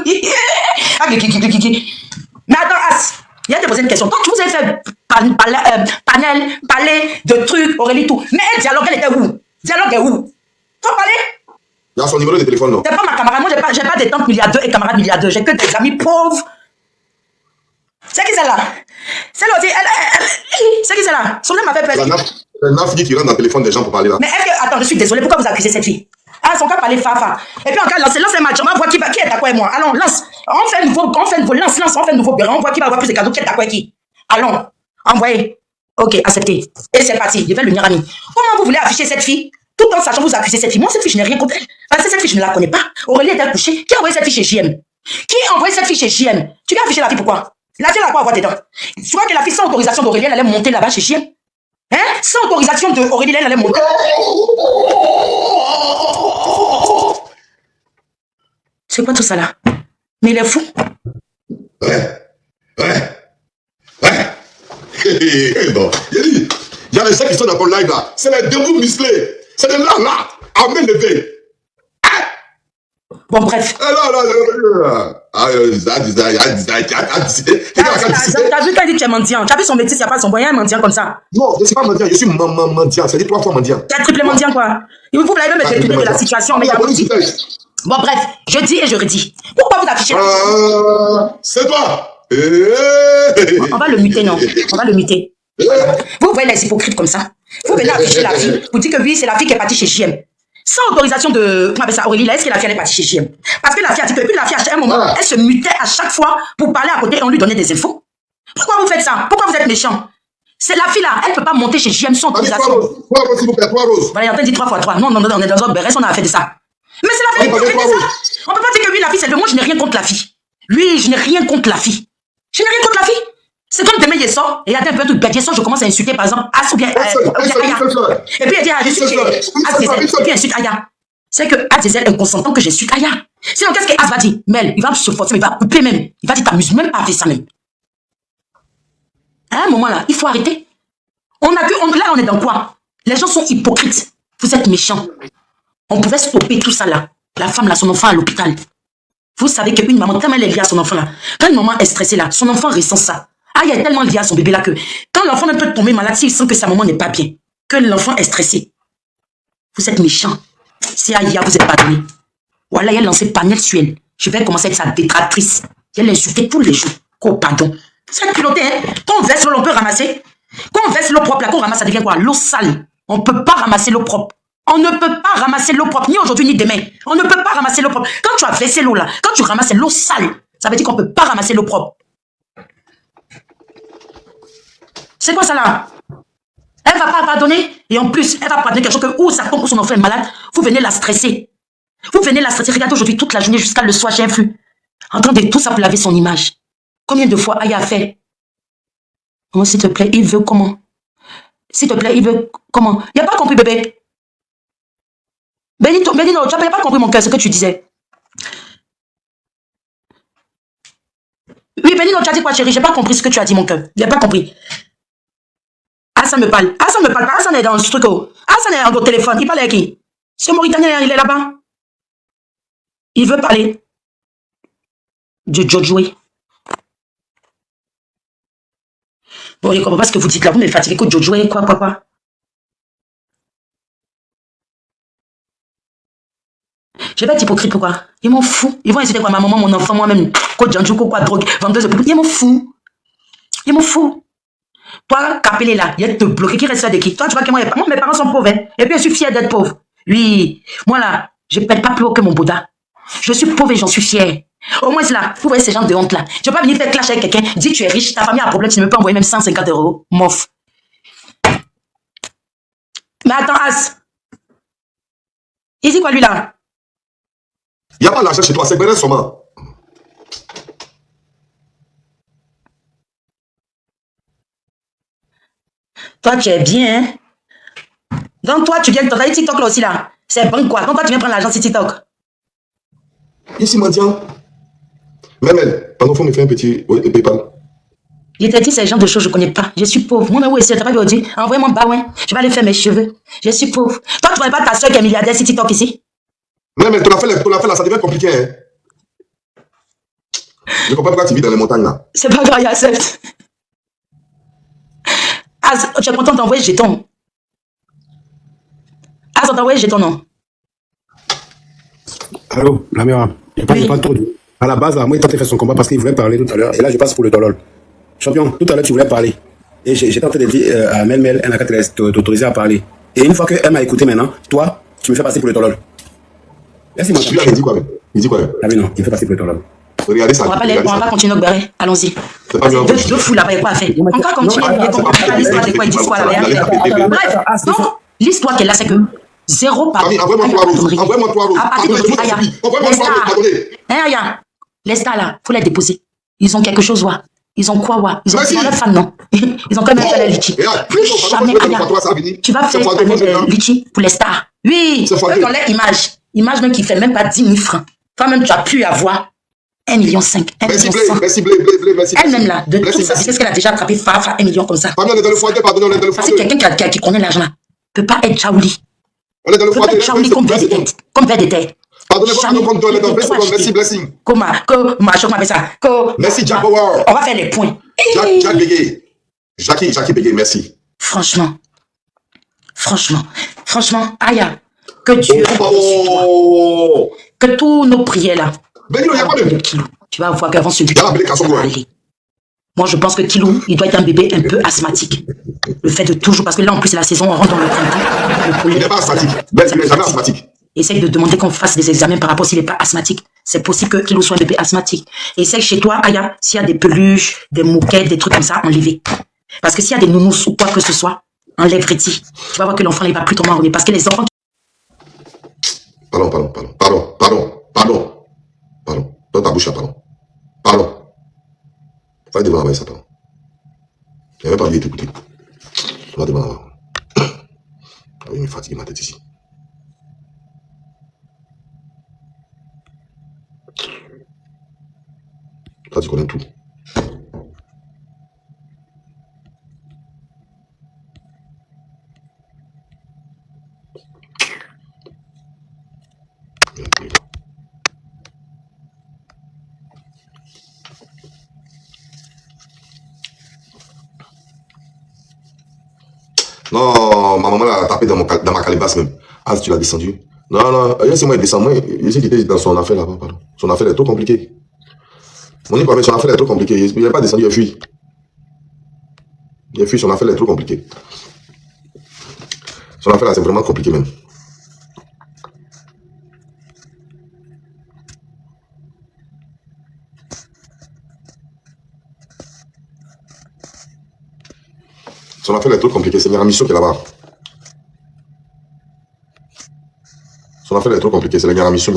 attends, As, il y a te poser une question. Quand vous avez fait parler de trucs, Aurélie, tout. Mais elle, dialogue, elle était où? Dialogue est où? Faut parler? Il y a son numéro de téléphone, non? C'est pas ma camarade. Moi, j'ai pas des tantes milliardaires et camarades milliardaires. J'ai que des amis pauvres. C'est qui celle-là? Celle aussi, c'est qui celle-là? Son nom m'a fait peur. C'est une fille qui rentre dans le téléphone des gens pour parler là. Mais est-ce que, attends, je suis désolée, pourquoi vous accusez cette fille? Ah, son cas parlait Fafa. Et puis encore, lance un match, on va voir qui est d'accord et moi. Allons, lance. On fait un nouveau, on fait un nouveau bureau, on voit qui va avoir plus de cadeaux, qui est d'accord et qui. Allons, envoyez. Ok, accepté. Et c'est parti, je vais le ami. Comment vous voulez afficher cette fille? Tout en sachant vous accusez cette fille. Moi, cette fille, je n'ai rien contre elle. Parce que cette fille, je ne la connais pas. Aurélie est couchée. Qui a envoyé cette fille chez JM? Qui a envoyé cette fille chez JM? Tu vas afficher la fille pourquoi? La fille, elle a quoi à voir dedans? Tu crois que la fille, sans autorisation d'Aurélie, elle allait monter là-bas chez JM? Hein? Sans autorisation d'Aurélie, elle allait monter. C'est quoi tout ça là? Mais il est fou. Ouais. Bon, il y a des gens qui sont dans ton live là. C'est les debout musclés. C'est des là. Amène le V. Bon, bref. T'as vu quand il dit que tu es mendiant? Tu as vu son métier, il n'y a pas son moyen mendiant comme ça? Non, je ne suis pas mendiant, je suis mendiant. Ça dit 3 fois mendiant. Tu es triple mendiant quoi? Il vous l'avez même détourné de la situation. Mais bon, bref, je dis et je redis. Pourquoi vous affichez la c'est toi. On va le muter, non? On va le muter. Vous voyez les hypocrites comme ça? Vous venez afficher la fille. Vous dites que oui, c'est la fille qui est partie chez JM. Sans autorisation de, comment on appelle ça, Aurélie, est-ce que la fille est partie chez JM? Parce que la fille a dit que, puis la fille, à un moment, elle se mutait à chaque fois pour parler à côté et on lui donnait des infos. Pourquoi vous faites ça? Pourquoi vous êtes méchant? C'est la fille là, elle ne peut pas monter chez JM sans autorisation. 3 roses, s'il vous plaît, 3 roses. Voilà, il y a en dit 3 fois 3. Non, on est dans un béret, on a fait de ça. Mais c'est la fille qui fait ça. On peut pas dire que oui, la fille, c'est de moi, je n'ai rien contre la fille. Lui, je n'ai rien contre la fille. Je n'ai rien contre la fille. C'est comme demain, il sort, et il y a un peu de bête, il sort, je commence à insulter, par exemple, As ou bien Aya. Et puis, il dit, je suis chez As Diesel, et puis, insulte Aya. C'est que As Diesel est consentant que j'insulte Aya. Sinon, qu'est-ce que As va dire? Mel, il va se forcer, mais il va couper même. Il va dire, t'amuses même pas à faire ça même. À un moment là, il faut arrêter. Là, on est dans quoi? Les gens sont hypocrites. Vous êtes méchants. On pouvait stopper tout ça là. La femme là, son enfant à l'hôpital. Vous savez qu'une maman, tellement elle est liée à son enfant là, quand une maman est stressée là, son enfant ressent ça. Ah, il est tellement lié à son bébé là que quand l'enfant ne peut tomber malade, s'il sent que sa maman n'est pas bien, que l'enfant est stressé. Vous êtes méchants. Si Aya vous est pardonné. Voilà, elle a lancé panel sur elle. Je vais commencer à être sa détractrice. Elle l'insulter tous les jours. Oh, pardon. C'est culotté, hein. Quand on verse l'eau, on peut ramasser. Quand on verse l'eau propre, là, qu'on ramasse, ça devient quoi? L'eau sale. On ne peut pas ramasser l'eau propre. On ne peut pas ramasser l'eau propre, ni aujourd'hui, ni demain. On ne peut pas ramasser l'eau propre. Quand tu as versé l'eau là, quand tu ramasses l'eau sale, ça veut dire qu'on ne peut pas ramasser l'eau propre. C'est quoi ça là? Elle ne va pas pardonner. Et en plus, elle va pardonner quelque chose que ou ça tombe ou son enfant est malade. Vous venez la stresser. Vous venez la stresser. Regardez aujourd'hui toute la journée jusqu'à le soir chez un flux. En train de tout ça pour laver son image. Combien de fois Aya a fait? Comment s'il te plaît, il veut comment? S'il te plaît, il veut comment? Il n'a pas compris, bébé. Benito, tu n'as pas compris mon cœur, ce que tu disais. Oui, Benito, tu as dit quoi, chérie? J'ai pas compris ce que tu as dit, mon cœur. J'ai pas compris. Ah, ça me parle. Ah, ça me parle pas. Ah, ça est dans ce truc. Ah, ça est dans le téléphone. Il parle avec qui? Ce Mauritanien, il est là-bas. Il veut parler. De Jojoé. Bon, je comprends pas ce que vous dites là. Vous me fatiguez que Jojoé, quoi. Je vais être hypocrite, pourquoi? Ils m'en fous. Ils vont insulter quoi, ma maman, mon enfant, moi-même. Quoi, Djanjouko, quoi, drogue, vendeuse de poupées. Ils m'en fous. Ils m'en fous. Toi, Capelé là, il te bloqué. Qui reste là de qui? Toi, tu vois que moi, mes parents sont pauvres. Hein? Et puis, je suis fière d'être pauvre. Oui. Moi là, je ne pète pas plus haut que mon Bouddha. Je suis pauvre et j'en suis fière. Au moins, c'est là. Vous voyez ces gens de honte là. Tu ne vas pas venir faire clash avec quelqu'un. Dis que tu es riche, ta famille a un problème, tu ne peux pas envoyer même 150 €. Mof. Mais attends, As. Il dit quoi lui là? Il n'y a pas l'argent chez toi, c'est Bénin seulement. Toi, tu es bien, hein? Donc, toi, tu viens de travailler TikTok là aussi là. C'est bon quoi? Donc, toi, tu viens prendre l'argent sur TikTok. Ici, mendiant. Même elle, pendant qu'il me fait un petit PayPal. Il t'a dit ces gens de choses, je ne connais pas. Je suis pauvre. Moi, oui, c'est très bien dit. Envoyez-moi bas, ouais. Je vais aller faire mes cheveux. Je suis pauvre. Toi, tu ne connais pas ta soeur qui est milliardaire sur TikTok ici? Mais ton affaire là, ça devient compliqué, hein. Je ne comprends pas pourquoi tu vis dans les montagnes là. C'est pas grave, il accepte. Az, tu es content d'envoyer jeton? Az, on t'a envoyé jeton, non? Allô, la mère, il n'y a pas trop. À la base, là, moi, il tentait de faire son combat parce qu'il voulait parler tout à l'heure. Et là, je passe pour le dolol. Champion, tout à l'heure, tu voulais parler. Et j'étais en train de dire à Mel, elle n'a qu'à t'autoriser à parler. Et une fois qu'elle m'a écouté maintenant, toi, tu me fais passer pour le dolol. Merci, mon champion. Il dit quoi, même? Il dit quoi, même? Ah oui, non, il me fait passer pour le dolol. Regardez ça. On va pas continuer au Barré. Allons-y. Deux fous là-bas, il y a quoi à faire? Encore continuer. L'histoire de quoi? Ils disent quoi là? Bref, donc, l'histoire qu'elle a, c'est que zéro pardon. Envoie-moi 3 roses. Envoie-moi 3 roses. À partir d'aujourd'hui, Aya. Envoie-moi 3 roses, pardonnez. Hein, Aya? Les stars là, faut les déposer. Ils ont quelque chose, wa. Ils ont quoi, wa? Ils ont leur fan, non? Ils ont quand même fait la litchi. Plus jamais, Aya. Tu vas faire la litchi pour les stars. Oui, eux dans leur image. Image même qui fait même pas 10 000 francs. Toi-même, tu as pu avoir 1,5 million. Merci, merci. Elle-même là, de toute sa vie, qu'est-ce qu'elle a déjà attrapé 1 million comme ça? Pardon, on est dans le foyer, pardon, on est dans le foyer. Parce que quelqu'un qui connaît l'argent là, peut pas être Chaouli. On est dans le foyer. Peut pas être Chaouli comme verre de terre. Pardonnez-moi, merci, blessing. Comment appelle ça? Merci, Jack Power. On va faire les points. Jack Bégué. Jackie Bégué, merci. Franchement, Aya, que Dieu que tous nos prières là. Benito, il n'y a pas de Kilo. Tu vas voir qu'avant celui-là, ça va aller. Moi, je pense que Kilo, il doit être un bébé un peu asthmatique. Le fait de toujours, parce que là, en plus, c'est la saison, on rentre dans le printemps. Il n'est pas asthmatique. Il n'est jamais asthmatique. Essaye de demander qu'on fasse des examens par rapport s'il n'est pas asthmatique. C'est possible que Kilo soit un bébé asthmatique. Essaye chez toi, Aya, s'il y a des peluches, des moquettes, des trucs comme ça, enlevez. Parce que s'il y a des nounous ou quoi que ce soit, enlève Reti. Tu vas voir que l'enfant, il va plutôt marronner. Parce que les enfants... Pardon. Dans ta bouche là, pardon. Fallait devoir envoyer ça, pardon. Il n'avait pas envie d'écouter. On va demander. Ah oui, il me fatigue ma tête ici. Toi, tu connais tout. Non, ma maman l'a tapé dans ma calebasse même. Ah, tu l'as descendu. Non, non, laissez-moi descendre. Moi, je sais qu'il était dans son affaire là-bas, pardon. Son affaire est trop compliquée. Monique, son affaire est trop compliquée. Il n'est pas descendu, il a fui. Il a fui, son affaire est trop compliquée. Son affaire là, c'est vraiment compliqué même. Son affaire est trop compliquée, c'est Nyaramisso qui est là-bas. Son affaire est trop compliquée, c'est le Nyaramisso.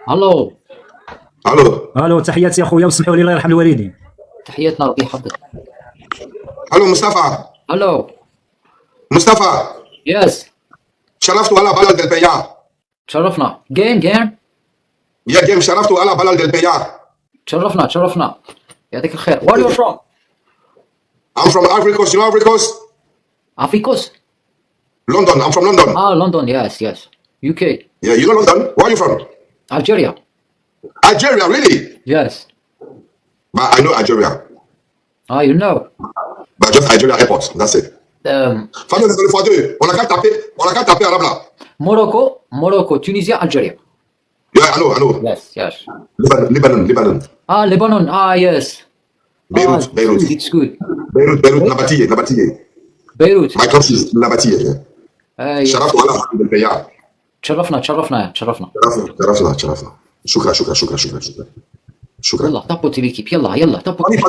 الو الو تحياتي يا خويا وسمحوا لي الله يرحم الوالدين. تحياتنا ربي يحفظك. الو مصطفى. الو مصطفى. يس. شرفت على بلد البيار. تشرفنا. جيم يا جيم شرفت على بلد البيار. تشرفنا يعطيك الخير. Where are you from? I'm from Ivory Coast. You know Ivory Coast? Ivory Coast? London. I'm from London. Ah, London. Yes. UK. Yeah, you know London? Where are you from? Algeria. Algeria, really? Yes. But I know Algeria. Ah, you know. But just Algeria airport. That's it. Famille, on est dans le x2. On a qu'à taper arabe là. Morocco, Tunisia, Algeria. Yeah, I know. Yes. Lebanon. Ah, Lebanon. Ah, yes. Beirut. It's good. Beirut, Nabatiye. Beirut. My country is Nabatiye. شرفت على البيار. تشرفنا. شكرا. يلا tapoter l'équipe, يلا tapoter.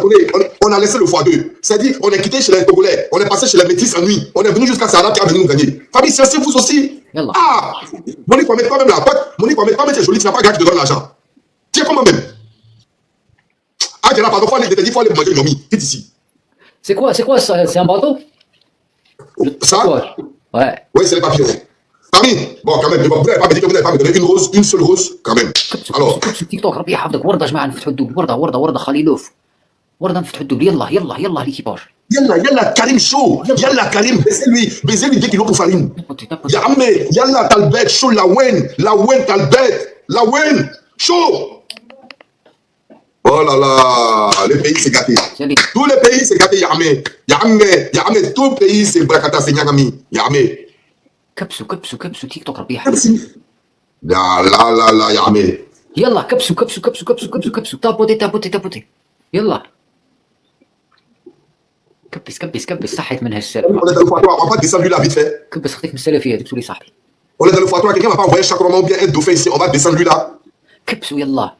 On a laissé le x2. C'est-à-dire, on est quitté chez les Togolais, on est passé chez les Métis en nuit, on est venu jusqu'à Sarah qui a venu nous gagner. Famille, c'est vous aussi. Yalla. Ah, Monique, on met pas même la pote. Monique, on met pas même tes jolis, tu n'as pas gars qui te donne l'argent. Tiens, comment même? Ah, Diana, pardon, il faut aller manger une momie. Quitte ici. C'est quoi ça? C'est un bateau? Ça? Ouais. Oui, c'est les papillons. Famille, bon, quand même, vous n'avez pas me dire que vous n'avez pas me donné une seule rose, quand même. Alors. تيك توك ربي يحفظك. ورده جماعه نفتحوا الدوب. ورده خليلوف. ورده نفتحوا الدوب. يلا ليكيباج. Yalla, Karim chaud. Yalla, Karim, baisez-lui 2 kilos pour farine. Yamé, yalla, Talbet, chaud, la wen, Talbet, la wen, chaud. Oh là là, le pays s'est gâté. Tout le pays s'est gâté, Yamé, tout le pays s'est bracata, c'est Nyangami, Yamé. كبسوا تيك توك ربي يحفظك. لا يا عمي. يلا كبسوا تابوتي. يلا كبس صحيت منها السالفه. On est dans le foie-toi, on va pas descendre lui là vite fait. كبس خطيك من السلفيه هذيك تولي صاحبي. On est dans le foie-toi, quelqu'un va pas envoyer chaque roman ou bien un dauphin ici, on va descendre lui là. كبسوا يلا.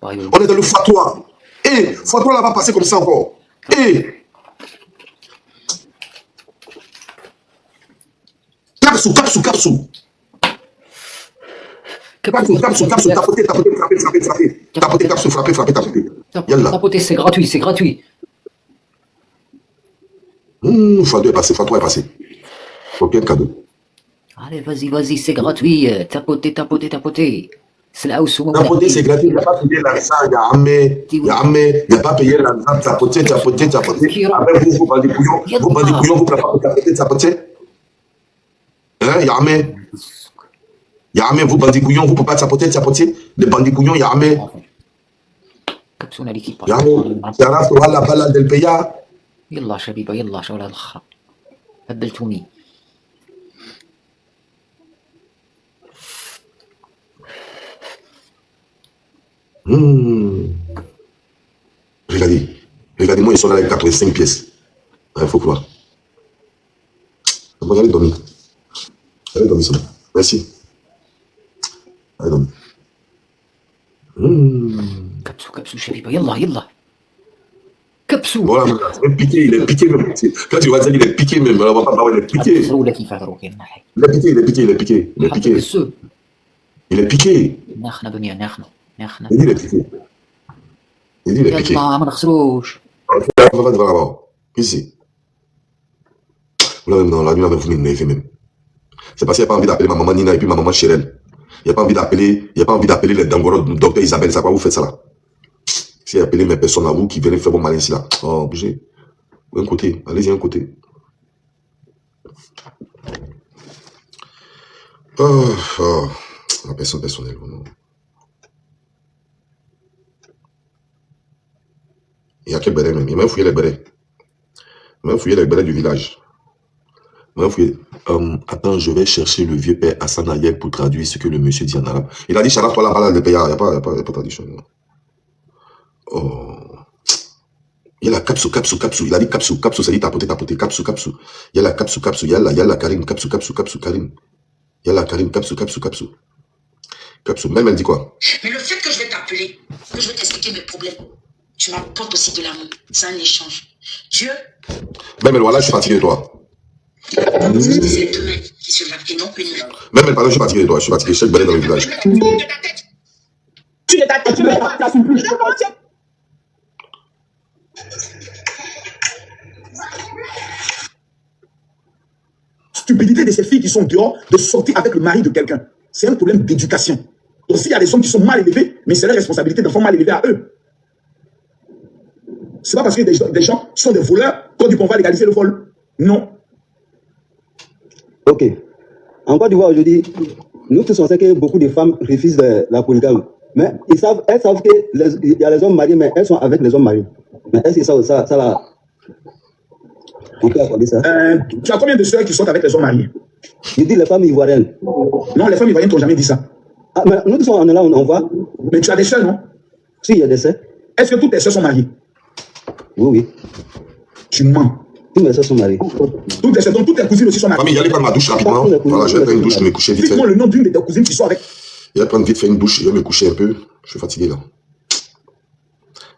On est dans le foie-toi. Et foie-toi là va passer comme ça encore. Et Capsou. Capsou, tapoter, frapper. Tapoter, capsou, frapper. Yalla. Tapoter, c'est gratuit. Foie-toi est passé. Faut bien cadeau. Allez, vas-y, c'est gratuit. Tapoter. C'est là où souvent. Tapoter, c'est gratuit. Il n'y a pas payé l'argent, il n'y a pas payé l'argent. Tapoter. Avec vous, bandits couillons, vous ne pouvez pas tapoter. Hein, Yamé, vous bandits couillons, vous ne pouvez pas tapoter. Les bandits couillons, Yamé. كبسونا l'équipe. Yamé, شرفت على بلد البيار. يلا شبيبه يلا شغل هذا الخرا. بدلتوني. Regardez-moi, ils sont là avec 85 pièces. Il faut croire. Allez dormir. Merci. Allez dormir. كبسوا شبيبه يلا. كبسوا Voilà, il est piqué même. Quand tu vas dire il est piqué même, on va pas parler, il est piqué. Il est piqué. Il est piqué. Il est piqué. Il dit il est piqué. Il dit il est piqué. ما نخسروش. Va là-bas. Ici. Là, non, la nuit, vous m'énervez même. C'est parce qu'il n'y a pas envie d'appeler ma maman Nina et puis ma maman Chérel. Il n'y a pas envie d'appeler les Dangoro, docteur Isabelle, ça va vous faire ça là. Si vous appelez mes personnes à vous qui viennent faire vos malins ici là. Oh, bougez. Un côté, allez-y un côté. La personne personnelle. Non. Il y a quel béret même. Il m'a fouillé les bérets. Il m'a fouillé les bérets du village. Il m'a fouillé. Attends, je vais chercher le vieux père Hassan Ayek pour traduire ce que le monsieur dit en arabe. Il a dit, Charaf, toi là-bas, le pays, il n'y a pas de traduction. Oh. Il y a la capsule. Il a dit capsule, ça dit tapoter, capsule. Il y a la capsule, il y a la Karim, capsule, Karim. Il y a la Karim, capsule. Même elle dit quoi? Mais le fait que je vais t'appeler, que je vais t'expliquer mes problèmes, tu m'apportes aussi de l'amour. C'est un échange. Dieu. Même elle, voilà, je suis fatigué de toi. C'est deux mains qui se lavent et non une main. Même elle, pardon, je suis fatigué de toi. Je suis fatigué, je suis balai dans le village. Tu n'es ta tête, tu n'es pas ta souple. Stupidité de ces filles qui sont dehors de sortir avec le mari de quelqu'un. C'est un problème d'éducation. Aussi, il y a des hommes qui sont mal élevés, mais c'est leur responsabilité d'enfants mal élevés à eux. C'est pas parce que des gens sont des voleurs qu'on va légaliser le vol. Non. Ok. En Côte d'Ivoire aujourd'hui, nous tous on sait que beaucoup de femmes refusent la polygame. Mais elles savent qu'il y a les hommes mariés, mais elles sont avec les hommes mariés. Mais est-ce que ça là, on peut accorder ça? Tu as combien de soeurs qui sont avec les hommes mariés? Je dis les femmes ivoiriennes. Non, les femmes ivoiriennes t'ont jamais dit ça. Ah, mais nous tous on est là, on voit. Mais tu as des soeurs, non? Si, il y a des soeurs. Est-ce que toutes tes soeurs sont mariées? Oui. Tu mens. Toutes mes soeurs sont mariées. Toutes tes cousines aussi sont mariées. Famille, allez prendre ma douche rapidement. Voilà, je vais prendre une douche, je vais me coucher vite fait. Dites-moi le nom d'une de tes cousines qui sont avec. Je vais prendre vite fait une douche, je vais me coucher un peu. Je suis fatigué là.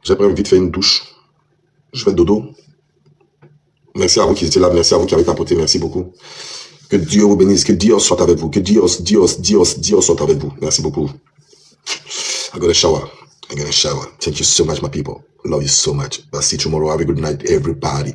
Je vais prendre vite fait une douche. Je vais dodo. Merci à vous qui étiez là, merci à vous qui avez tapoté, merci beaucoup. Que Dieu vous bénisse, que Dieu soit avec vous, que Dieu soit avec vous. Merci beaucoup. I got a shower. Thank you so much, my people. Love you so much. I'll see you tomorrow. Have a good night, everybody.